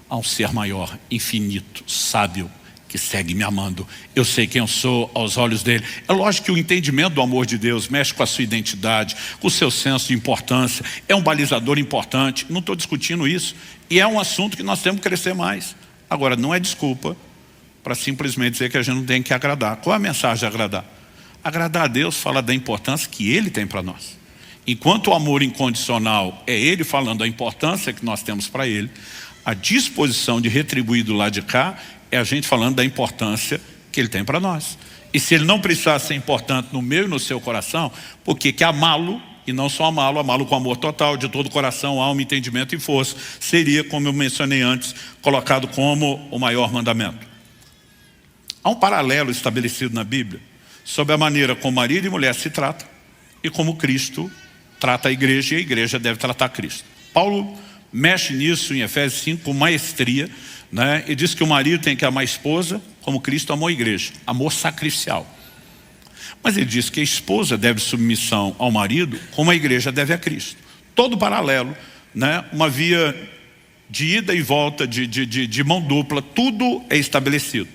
Há um ser maior, infinito, sábio, que segue me amando. Eu sei quem eu sou aos olhos dele. É lógico que o entendimento do amor de Deus mexe com a sua identidade, com o seu senso de importância. É um balizador importante, não estou discutindo isso. E é um assunto que nós temos que crescer mais. Agora, não é desculpa para simplesmente dizer que a gente não tem que agradar. Qual é a mensagem de agradar? Agradar a Deus fala da importância que Ele tem para nós. Enquanto o amor incondicional é Ele falando da importância que nós temos para Ele, a disposição de retribuir do lado de cá é a gente falando da importância que Ele tem para nós. E se Ele não precisar ser importante no meu e no seu coração, por que amá-lo, e não só amá-lo com amor total, de todo o coração, alma, entendimento e força, seria, como eu mencionei antes, colocado como o maior mandamento. Há um paralelo estabelecido na Bíblia sobre a maneira como marido e mulher se tratam e como Cristo trata a igreja, e a igreja deve tratar Cristo. Paulo mexe nisso em Efésios 5 com maestria, né? E diz que o marido tem que amar a esposa como Cristo amou a igreja, amor sacrificial. Mas ele diz que a esposa deve submissão ao marido como a igreja deve a Cristo. Todo paralelo, né? Uma via de ida e volta, de mão dupla, tudo é estabelecido.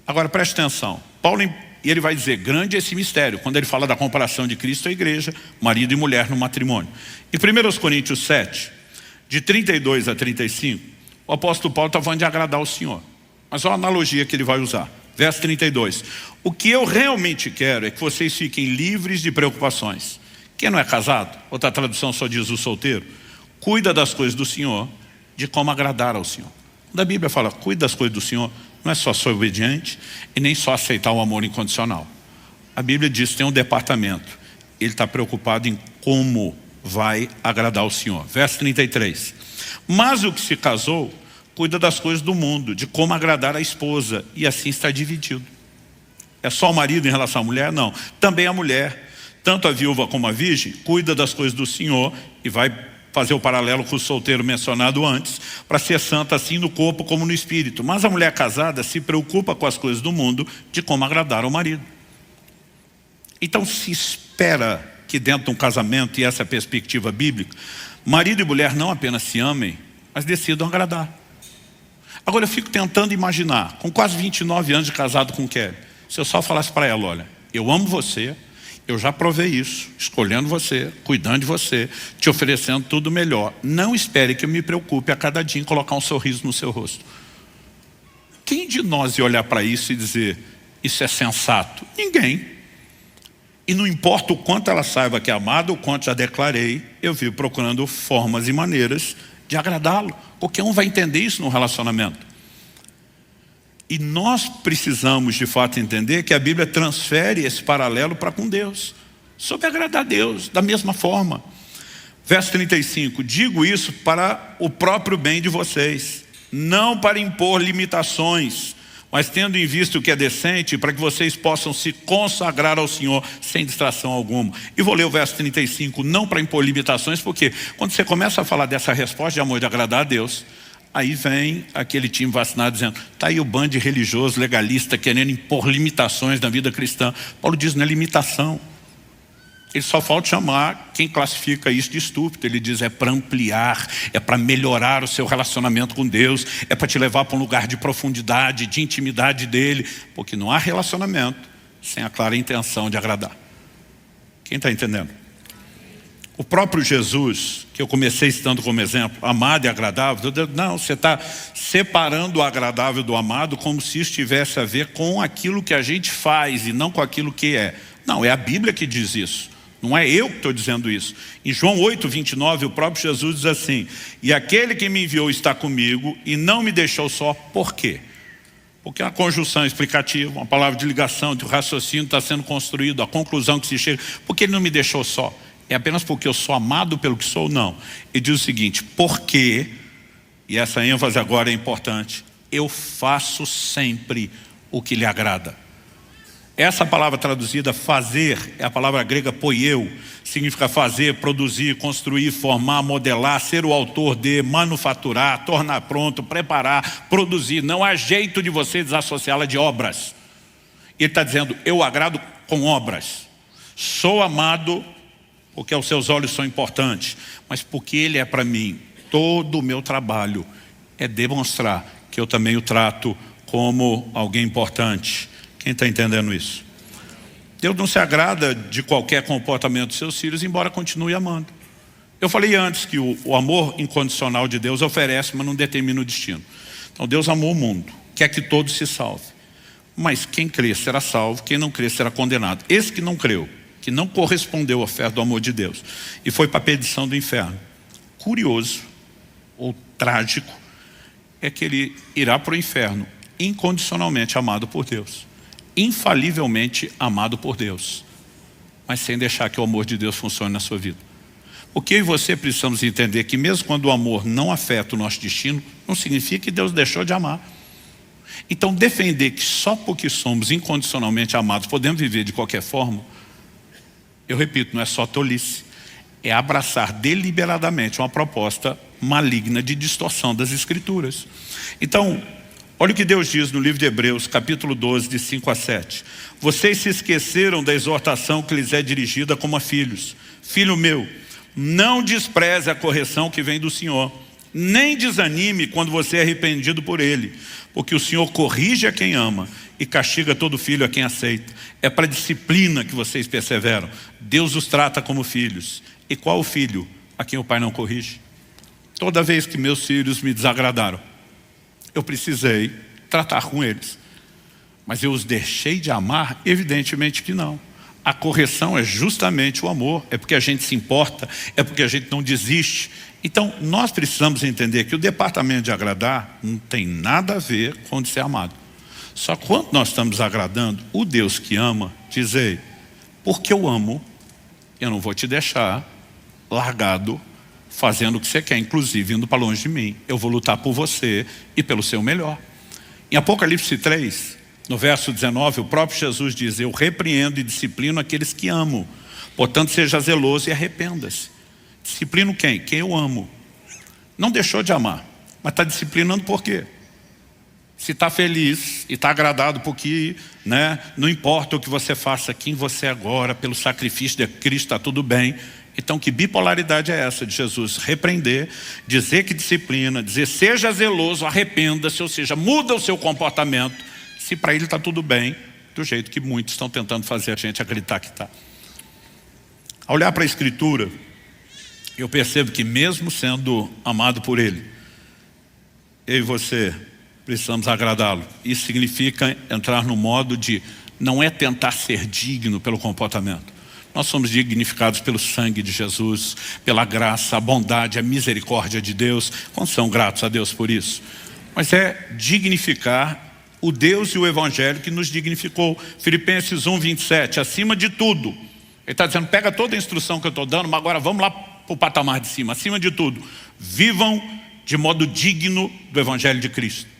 Agora preste atenção, Paulo E ele vai dizer, grande é esse mistério, quando ele fala da comparação de Cristo à igreja, marido e mulher no matrimônio. Em 1 Coríntios 7, de 32 a 35, o apóstolo Paulo está falando de agradar o Senhor. Mas olha a analogia que ele vai usar. Verso 32. O que eu realmente quero é que vocês fiquem livres de preocupações. Quem não é casado, outra tradução só diz o solteiro, cuida das coisas do Senhor, de como agradar ao Senhor. Quando a Bíblia fala, cuida das coisas do Senhor, não é só ser obediente e nem só aceitar o amor incondicional. A Bíblia diz que tem um departamento. Ele está preocupado em como vai agradar o Senhor. Verso 33. Mas o que se casou, cuida das coisas do mundo, de como agradar a esposa, e assim está dividido. É só o marido em relação à mulher? Não. Também a mulher, tanto a viúva como a virgem, cuida das coisas do Senhor, e vai fazer o paralelo com o solteiro mencionado antes, para ser santa assim no corpo como no espírito. Mas a mulher casada se preocupa com as coisas do mundo, de como agradar ao marido. Então se espera que dentro de um casamento, e essa é a perspectiva bíblica, marido e mulher não apenas se amem, mas decidam agradar. Agora eu fico tentando imaginar, com quase 29 anos de casado com Kelly, se eu só falasse para ela, olha, eu amo você, eu já provei isso, escolhendo você, cuidando de você, te oferecendo tudo melhor. Não espere que eu me preocupe a cada dia em colocar um sorriso no seu rosto. Quem de nós ia olhar para isso e dizer, isso é sensato? Ninguém. E não importa o quanto ela saiba que é amada, o quanto já declarei, eu vivo procurando formas e maneiras de agradá-lo. Qualquer um vai entender isso no relacionamento. E nós precisamos de fato entender que a Bíblia transfere esse paralelo para com Deus, sobre agradar a Deus da mesma forma. Verso 35, digo isso para o próprio bem de vocês, não para impor limitações, mas tendo em vista o que é decente, para que vocês possam se consagrar ao Senhor sem distração alguma. E vou ler o verso 35, não para impor limitações, porque quando você começa a falar dessa resposta de amor de agradar a Deus, aí vem aquele time vacinado dizendo, está aí o bando religioso, legalista, querendo impor limitações na vida cristã. Paulo diz, não é limitação. Ele só falta chamar quem classifica isso de estúpido. Ele diz, é para ampliar, é para melhorar o seu relacionamento com Deus, é para te levar para um lugar de profundidade, de intimidade dele, porque não há relacionamento sem a clara intenção de agradar. Quem está entendendo? O próprio Jesus, que eu comecei citando como exemplo, amado e agradável, não, você está separando o agradável do amado como se isso tivesse a ver com aquilo que a gente faz e não com aquilo que é. Não, é a Bíblia que diz isso. Não é eu que estou dizendo isso. Em João 8, 29, o próprio Jesus diz assim, e aquele que me enviou está comigo e não me deixou só, por quê? Porque é uma conjunção explicativa, uma palavra de ligação, de raciocínio está sendo construído, a conclusão que se chega, porque ele não me deixou só. É apenas porque eu sou amado pelo que sou? Não. Ele diz o seguinte, porque, e essa ênfase agora é importante, eu faço sempre o que lhe agrada. Essa palavra traduzida fazer, é a palavra grega poieu, significa fazer, produzir, construir, formar, modelar, ser o autor de, manufaturar, tornar pronto, preparar, produzir. Não há jeito de você desassociá-la de obras. Ele está dizendo, eu agrado com obras. Sou amado porque aos seus olhos são importantes, mas porque ele é para mim. Todo o meu trabalho é demonstrar que eu também o trato como alguém importante. Quem está entendendo isso? Deus não se agrada de qualquer comportamento dos seus filhos, embora continue amando. Eu falei antes que o amor incondicional de Deus oferece, mas não determina o destino. Então Deus amou o mundo, quer que todos se salvem. Mas quem crê será salvo, quem não crê será condenado. Esse que não creu, que não correspondeu à oferta do amor de Deus e foi para a perdição do inferno, curioso ou trágico é que ele irá para o inferno incondicionalmente amado por Deus, infalivelmente amado por Deus, mas sem deixar que o amor de Deus funcione na sua vida. Porque eu e você precisamos entender que mesmo quando o amor não afeta o nosso destino, não significa que Deus deixou de amar. Então defender que só porque somos incondicionalmente amados podemos viver de qualquer forma, eu repito, não é só tolice, é abraçar deliberadamente uma proposta maligna de distorção das Escrituras. Então, olha o que Deus diz no livro de Hebreus, capítulo 12, de 5 a 7. Vocês se esqueceram da exortação que lhes é dirigida como a filhos. Filho meu, não despreze a correção que vem do Senhor, nem desanime quando você é arrependido por Ele, porque o Senhor corrige a quem ama e castiga todo filho a quem aceita. É para a disciplina que vocês perseveram. Deus os trata como filhos. E qual o filho a quem o pai não corrige? Toda vez que meus filhos me desagradaram, eu precisei tratar com eles. Mas eu os deixei de amar? Evidentemente que não. A correção é justamente o amor. É porque a gente se importa, é porque a gente não desiste. Então, nós precisamos entender que o departamento de agradar não tem nada a ver com de ser amado. Só que quando nós estamos agradando, o Deus que ama, diz: ei, porque eu amo, eu não vou te deixar largado, fazendo o que você quer, inclusive indo para longe de mim. Eu vou lutar por você e pelo seu melhor. Em Apocalipse 3, no verso 19, o próprio Jesus diz: eu repreendo e disciplino aqueles que amo. Portanto, seja zeloso e arrependa-se. Disciplino quem? Quem eu amo. Não deixou de amar, mas está disciplinando por quê? Se está feliz e está agradado porque, não importa o que você faça, quem você é agora, pelo sacrifício de Cristo, está tudo bem. Então, que bipolaridade é essa de Jesus? Repreender, dizer que disciplina, dizer seja zeloso, arrependa-se, ou seja, muda o seu comportamento, se para ele está tudo bem, do jeito que muitos estão tentando fazer a gente acreditar que está. Ao olhar para a Escritura, eu percebo que mesmo sendo amado por Ele, eu e você precisamos agradá-lo. Isso significa entrar no modo de, não é tentar ser digno pelo comportamento. Nós somos dignificados pelo sangue de Jesus, pela graça, a bondade, a misericórdia de Deus. Quantos são gratos a Deus por isso? Mas é dignificar o Deus e o Evangelho que nos dignificou. Filipenses 1:27, acima de tudo. Ele está dizendo, pega toda a instrução que eu estou dando, mas agora vamos lá para o patamar de cima. Acima de tudo, vivam de modo digno do Evangelho de Cristo.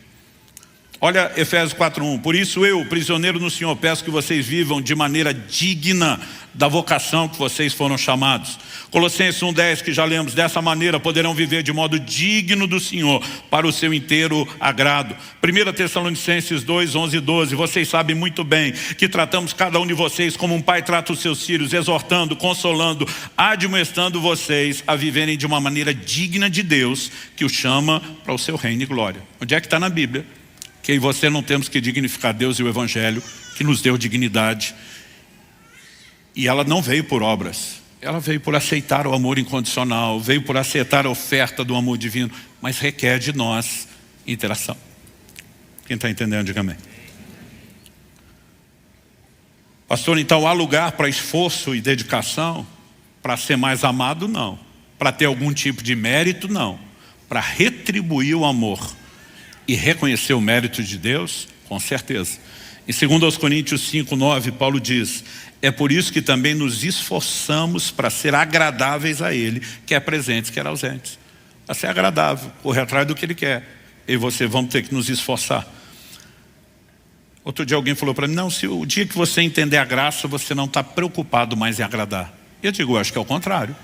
Olha Efésios 4:1, por isso eu, prisioneiro no Senhor, peço que vocês vivam de maneira digna da vocação que vocês foram chamados. Colossenses 1:10, que já lemos, dessa maneira poderão viver de modo digno do Senhor, para o seu inteiro agrado. 1 Tessalonicenses 2:11 e 12, vocês sabem muito bem que tratamos cada um de vocês como um pai trata os seus filhos, exortando, consolando, admoestando vocês a viverem de uma maneira digna de Deus, que o chama para o seu reino e glória. Onde é que está na Bíblia? Que eu e você não temos que dignificar Deus e o Evangelho, que nos deu dignidade. E ela não veio por obras. Ela veio por aceitar o amor incondicional, veio por aceitar a oferta do amor divino, mas requer de nós interação. Quem está entendendo, diga amém. Pastor, então há lugar para esforço e dedicação? Para ser mais amado, não. Para ter algum tipo de mérito, não. Para retribuir o amor e reconhecer o mérito de Deus, com certeza. Em 2 Coríntios 5:9, Paulo diz, é por isso que também nos esforçamos para ser agradáveis a Ele, quer presentes, quer ausentes. Para ser agradável, correr atrás do que Ele quer. Eu e você vamos ter que nos esforçar. Outro dia alguém falou para mim, não, se o dia que você entender a graça, você não está preocupado mais em agradar. Eu digo, eu acho que é o contrário.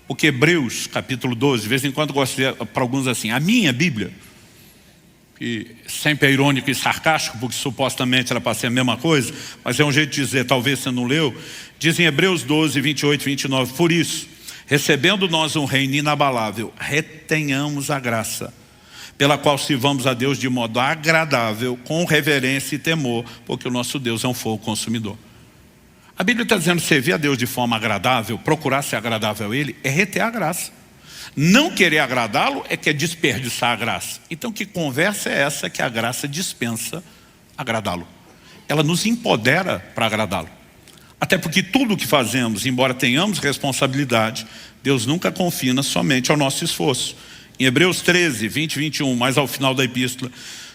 Porque Hebreus, capítulo 12, de vez em quando eu gosto de dizer para alguns assim, a minha Bíblia, que sempre é irônico e sarcástico, porque supostamente era para ser a mesma coisa, mas é um jeito de dizer, talvez você não leu, diz em Hebreus 12, 28 e 29, por isso, recebendo nós um reino inabalável, retenhamos a graça, pela qual sirvamos a Deus de modo agradável, com reverência e temor, porque o nosso Deus é um fogo consumidor. A Bíblia está dizendo servir a Deus de forma agradável, procurar ser agradável a Ele, é reter a graça. Não querer agradá-lo é que é desperdiçar a graça. Então que conversa é essa que a graça dispensa agradá-lo? Ela nos empodera para agradá-lo. Até porque tudo o que fazemos, embora tenhamos responsabilidade, Deus nunca confina somente ao nosso esforço. Em Hebreus 13, 20 e 21, mais ao final da epístola,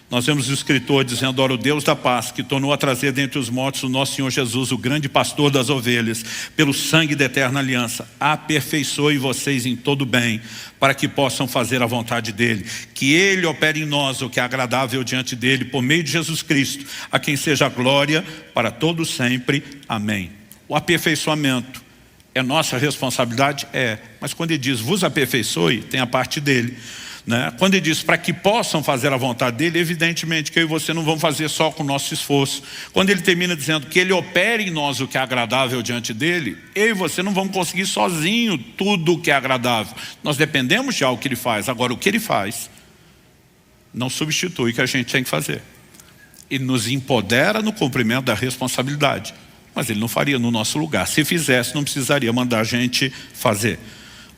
nós vemos o escritor dizendo, ora o Deus da paz, que tornou a trazer dentre os mortos o nosso Senhor Jesus, o grande pastor das ovelhas, pelo sangue da eterna aliança, aperfeiçoe vocês em todo bem, para que possam fazer a vontade dEle. Que Ele opere em nós o que é agradável diante dEle, por meio de Jesus Cristo, a quem seja a glória para todos sempre. Amém. O aperfeiçoamento é nossa responsabilidade? É. Mas quando Ele diz, vos aperfeiçoe, tem a parte dEle. Quando ele diz para que possam fazer a vontade dele, evidentemente que eu e você não vamos fazer só com o nosso esforço. Quando ele termina dizendo que ele opere em nós o que é agradável diante dele, eu e você não vamos conseguir sozinho tudo o que é agradável. Nós dependemos de algo que ele faz. Agora o que ele faz não substitui o que a gente tem que fazer. Ele nos empodera no cumprimento da responsabilidade. Mas Ele não faria no nosso lugar. Se fizesse, não precisaria mandar a gente fazer.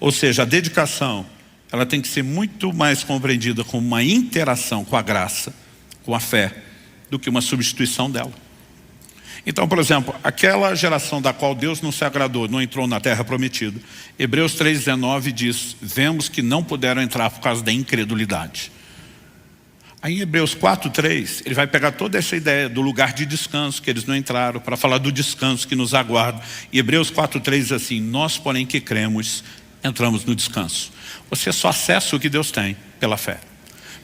Ou seja, a dedicação, ela tem que ser muito mais compreendida como uma interação com a graça, com a fé, do que uma substituição dela. Então, por exemplo, aquela geração da qual Deus não se agradou, não entrou na terra prometida. Hebreus 3,19 diz, vemos que não puderam entrar por causa da incredulidade. Aí em Hebreus 4,3, ele vai pegar toda essa ideia do lugar de descanso que eles não entraram, para falar do descanso que nos aguarda. E Hebreus 4,3 diz assim, nós porém que cremos, entramos no descanso. Você só acessa o que Deus tem pela fé.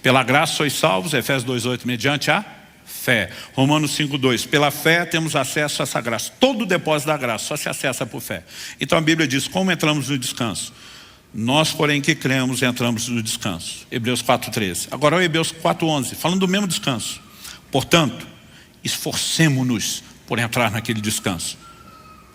Pela graça sois salvos, Efésios 2,8, mediante a fé. Romanos 5,2, pela fé temos acesso a essa graça. Todo o depósito da graça só se acessa por fé. Então a Bíblia diz, como entramos no descanso? Nós, porém, que cremos, entramos no descanso. Hebreus 4,13. Agora o Hebreus 4,11, falando do mesmo descanso. Portanto, esforcemo-nos por entrar naquele descanso.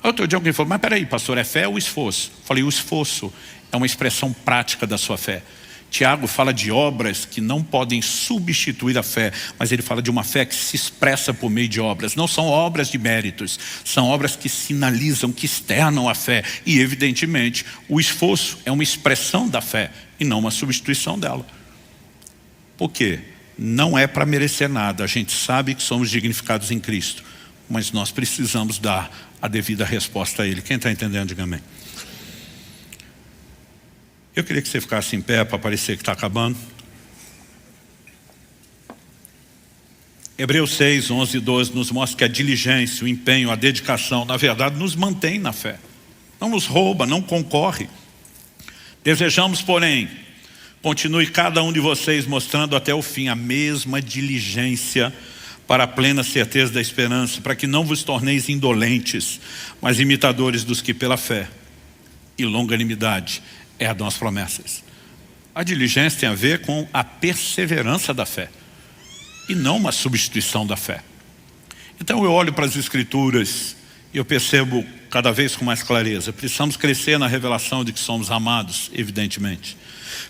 Outro dia alguém falou, mas peraí, pastor, é fé ou esforço? Falei, o esforço é uma expressão prática da sua fé. Tiago fala de obras que não podem substituir a fé, mas ele fala de uma fé que se expressa por meio de obras. Não são obras de méritos, são obras que sinalizam, que externam a fé. E evidentemente o esforço é uma expressão da fé e não uma substituição dela. Por quê? Não é para merecer nada, a gente sabe que somos dignificados em Cristo, mas nós precisamos dar a devida resposta a Ele. Quem está entendendo, diga amém. Eu queria que você ficasse em pé para parecer que está acabando. Hebreus 6, 11 e 12 nos mostra que a diligência, o empenho, a dedicação, na verdade, nos mantém na fé. Não nos rouba, não concorre. Desejamos, porém, continue cada um de vocês mostrando até o fim a mesma diligência para a plena certeza da esperança, para que não vos torneis indolentes, mas imitadores dos que pela fé e longanimidade herdam as promessas. A diligência tem a ver com a perseverança da fé e não uma substituição da fé. Então eu olho para as Escrituras e eu percebo cada vez com mais clareza, precisamos crescer na revelação de que somos amados, evidentemente.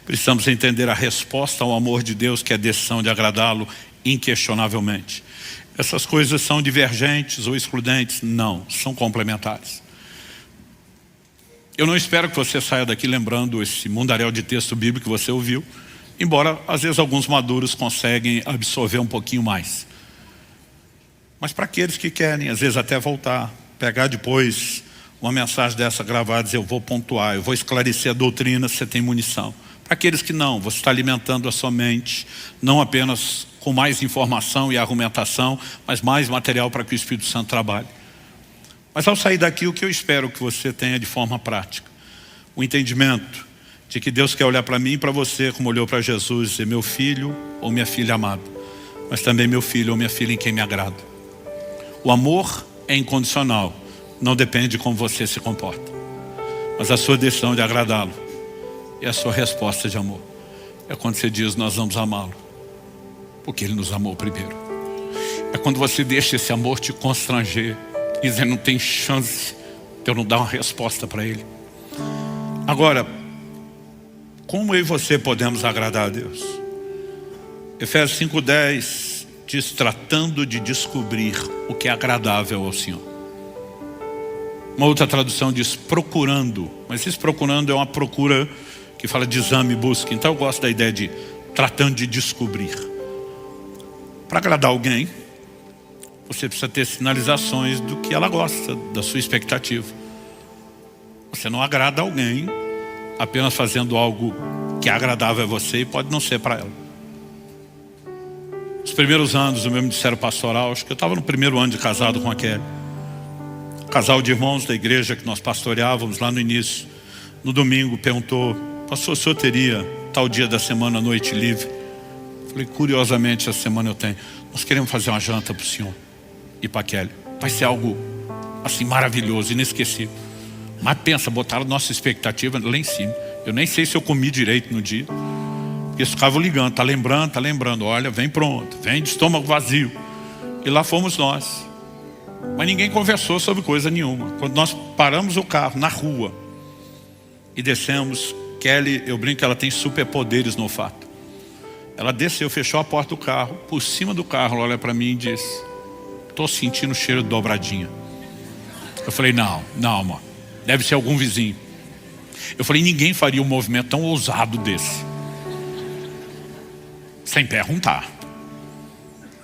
Precisamos entender a resposta ao amor de Deus, que é a decisão de agradá-lo inquestionavelmente. Essas coisas são divergentes ou excludentes? Não, são complementares. Eu não espero que você saia daqui lembrando esse mundaréu de texto bíblico que você ouviu, embora às vezes alguns maduros conseguem absorver um pouquinho mais. Mas para aqueles que querem, às vezes até voltar, pegar depois uma mensagem dessa gravada e dizer, eu vou pontuar, eu vou esclarecer a doutrina, você tem munição. Para aqueles que não, você está alimentando a sua mente, não apenas com mais informação e argumentação, mas mais material para que o Espírito Santo trabalhe. Mas ao sair daqui, o que eu espero que você tenha de forma prática? O entendimento de que Deus quer olhar para mim e para você como olhou para Jesus e dizer, meu filho ou minha filha amado, mas também meu filho ou minha filha em quem me agrado. O amor é incondicional, não depende de como você se comporta, mas a sua decisão de agradá-lo e a sua resposta de amor é quando você diz, nós vamos amá-lo, porque Ele nos amou primeiro. É quando você deixa esse amor te constranger, dizendo, não tem chance de eu não dar uma resposta para Ele. Agora, como eu e você podemos agradar a Deus? Efésios 5,10 diz, tratando de descobrir o que é agradável ao Senhor. Uma outra tradução diz procurando, mas esse procurando é uma procura que fala de exame e busca. Então eu gosto da ideia de tratando de descobrir. Para agradar alguém, você precisa ter sinalizações do que ela gosta, da sua expectativa. Você não agrada alguém apenas fazendo algo que é agradável a você e pode não ser para ela. Os primeiros anos do meu ministério pastoral, acho que eu estava no primeiro ano de casado com a Kelly. Casal de irmãos da igreja que nós pastoreávamos lá no início. No domingo perguntou, pastor, o senhor teria tal dia da semana, noite livre? Falei, curiosamente essa semana eu tenho. Nós queremos fazer uma janta para o senhor e para a Kelly. Vai ser algo assim maravilhoso, inesquecível. Mas pensa, botaram nossa expectativa lá em cima. Eu nem sei se eu comi direito no dia. Eles ficavam ligando, tá lembrando. Olha, vem pronto, vem de estômago vazio. E lá fomos nós. Mas ninguém conversou sobre coisa nenhuma. Quando nós paramos o carro na rua e descemos, Kelly, eu brinco que ela tem superpoderes no olfato. Ela desceu, fechou a porta do carro, por cima do carro, ela olha para mim e disse: estou sentindo o cheiro de dobradinha. Eu falei: não, amor, deve ser algum vizinho. Eu falei: ninguém faria um movimento tão ousado desse sem perguntar.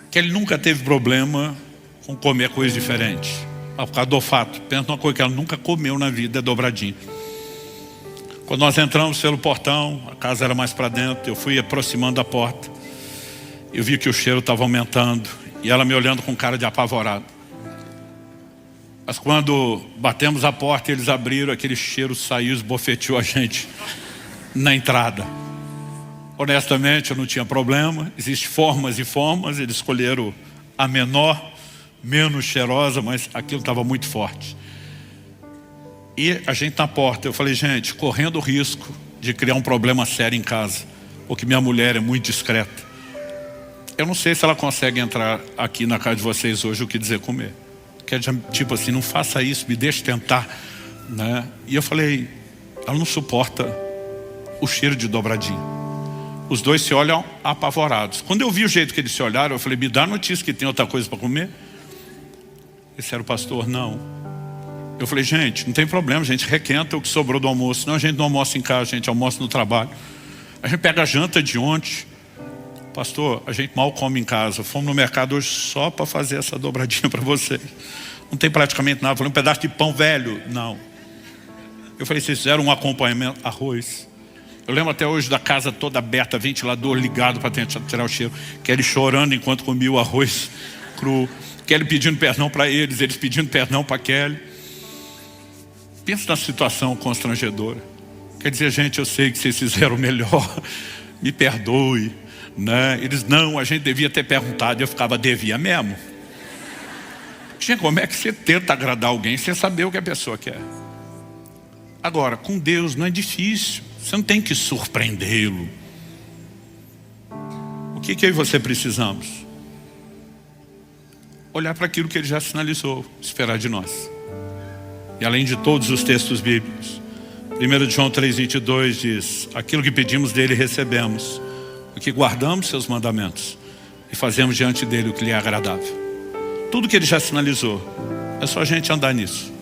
Que ele nunca teve problema com comer coisas diferentes. Por causa do olfato. Pensa numa coisa que ela nunca comeu na vida, é dobradinha. Quando nós entramos pelo portão, a casa era mais para dentro, eu fui aproximando da porta. Eu vi que o cheiro estava aumentando e ela me olhando com cara de apavorado. Mas quando batemos a porta e eles abriram, aquele cheiro saiu, esbofeteou a gente na entrada. Honestamente, eu não tinha problema. Existem formas e formas. Eles escolheram a menor, menos cheirosa, mas aquilo estava muito forte. E a gente na porta, eu falei: gente, correndo o risco de criar um problema sério em casa, porque minha mulher é muito discreta. Eu não sei se ela consegue entrar aqui na casa de vocês hoje o que dizer comer. Que é tipo assim: não faça isso, me deixe tentar, né? E eu falei: ela não suporta o cheiro de dobradinho. Os dois se olham apavorados. Quando eu vi o jeito que eles se olharam, eu falei: me dá notícia que tem outra coisa para comer. Esse era o pastor: não. Eu falei: gente, não tem problema, a gente requenta o que sobrou do almoço. Não, a gente não almoça em casa, a gente almoça no trabalho. A gente pega a janta de ontem. Pastor, a gente mal come em casa. Fomos no mercado hoje só para fazer essa dobradinha para vocês. Não tem praticamente nada. Eu falei: um pedaço de pão velho? Não. Eu falei: vocês fizeram um acompanhamento? Arroz. Eu lembro até hoje da casa toda aberta, ventilador ligado para tentar tirar o cheiro. Kelly chorando enquanto comia o arroz cru. Kelly pedindo perdão para eles pedindo perdão para Kelly. Pensa na situação constrangedora. Quer dizer: gente, eu sei que vocês fizeram o melhor, me perdoe, né? Eles: não, a gente devia ter perguntado. Eu ficava: devia mesmo. Gente, como é que você tenta agradar alguém sem saber o que a pessoa quer? Agora, com Deus não é difícil. Você não tem que surpreendê-lo. O que eu e você precisamos? Olhar para aquilo que ele já sinalizou, esperar de nós. E além de todos os textos bíblicos, 1 João 3,22 diz: aquilo que pedimos dele recebemos, porque guardamos seus mandamentos e fazemos diante dele o que lhe é agradável. Tudo que ele já sinalizou, é só a gente andar nisso.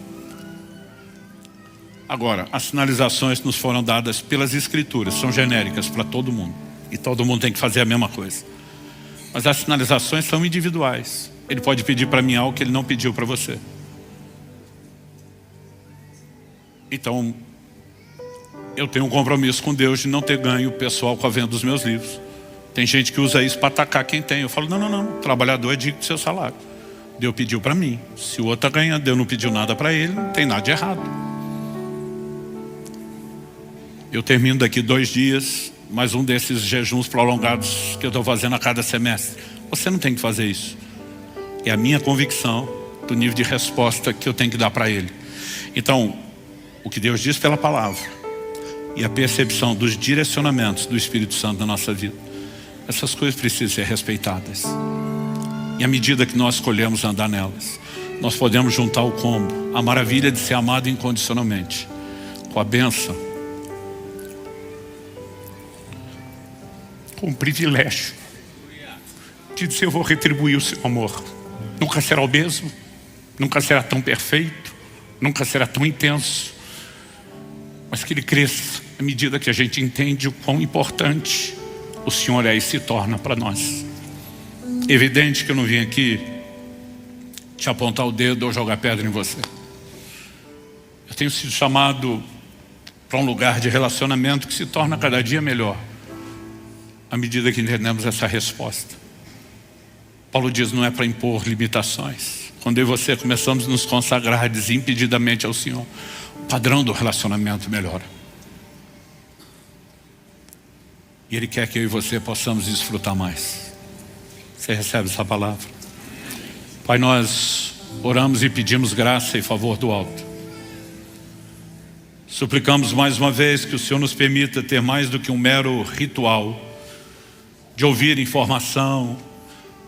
Agora, as sinalizações nos foram dadas pelas escrituras, são genéricas para todo mundo. E todo mundo tem que fazer a mesma coisa. Mas as sinalizações são individuais. Ele pode pedir para mim algo que ele não pediu para você. Então, eu tenho um compromisso com Deus de não ter ganho pessoal com a venda dos meus livros. Tem gente que usa isso para atacar quem tem. Eu falo: não, o trabalhador é digno do seu salário. Deus pediu para mim. Se o outro está ganhando, Deus não pediu nada para ele, não tem nada de errado. Eu termino daqui 2 dias, mais um desses jejuns prolongados que eu estou fazendo a cada semestre. Você não tem que fazer isso. É a minha convicção do nível de resposta que eu tenho que dar para ele. Então, o que Deus diz pela palavra e a percepção dos direcionamentos do Espírito Santo na nossa vida, essas coisas precisam ser respeitadas. E à medida que nós escolhemos andar nelas, nós podemos juntar o combo, a maravilha de ser amado incondicionalmente, com a bênção, com o privilégio de dizer: eu vou retribuir o seu amor. Nunca será o mesmo, nunca será tão perfeito, nunca será tão intenso, mas que ele cresça à medida que a gente entende o quão importante o Senhor é e se torna para nós. Evidente que eu não vim aqui te apontar o dedo ou jogar pedra em você. Eu tenho sido chamado para um lugar de relacionamento que se torna cada dia melhor à medida que entendemos essa resposta. Paulo diz: não é para impor limitações. Quando eu e você começamos a nos consagrar desimpedidamente ao Senhor, o padrão do relacionamento melhora. E Ele quer que eu e você possamos desfrutar mais. Você recebe essa palavra? Pai, nós oramos e pedimos graça e favor do alto. Suplicamos mais uma vez que o Senhor nos permita ter mais do que um mero ritual de ouvir informação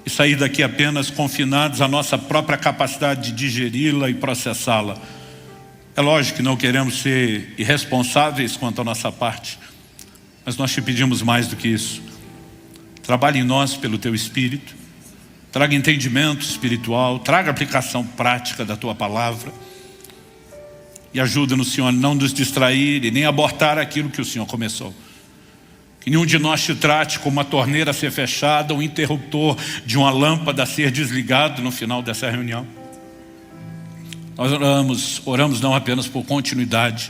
e sair daqui apenas confinados à nossa própria capacidade de digeri-la e processá-la. É lógico que não queremos ser irresponsáveis quanto à nossa parte, mas nós te pedimos mais do que isso. Trabalhe em nós pelo Teu Espírito, traga entendimento espiritual, traga aplicação prática da Tua Palavra e ajuda-nos, Senhor, a não nos distrair e nem abortar aquilo que o Senhor começou. Que nenhum de nós te trate como uma torneira a ser fechada, um interruptor de uma lâmpada a ser desligado no final dessa reunião. Nós oramos não apenas por continuidade,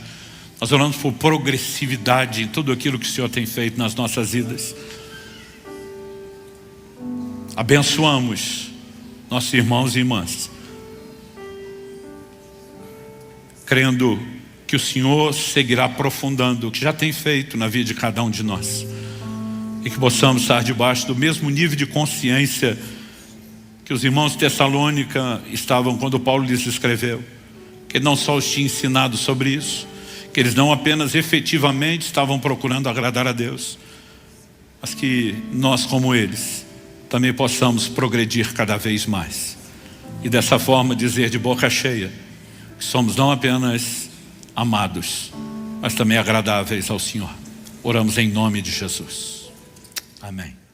nós oramos por progressividade em tudo aquilo que o Senhor tem feito nas nossas vidas. Abençoamos nossos irmãos e irmãs, crendo que o Senhor seguirá aprofundando o que já tem feito na vida de cada um de nós. E que possamos estar debaixo do mesmo nível de consciência que os irmãos de Tessalônica estavam quando Paulo lhes escreveu. Que ele não só os tinha ensinado sobre isso, que eles não apenas efetivamente estavam procurando agradar a Deus, mas que nós, como eles, também possamos progredir cada vez mais. E dessa forma dizer de boca cheia que somos não apenas amados, mas também agradáveis ao Senhor. Oramos em nome de Jesus. Amém.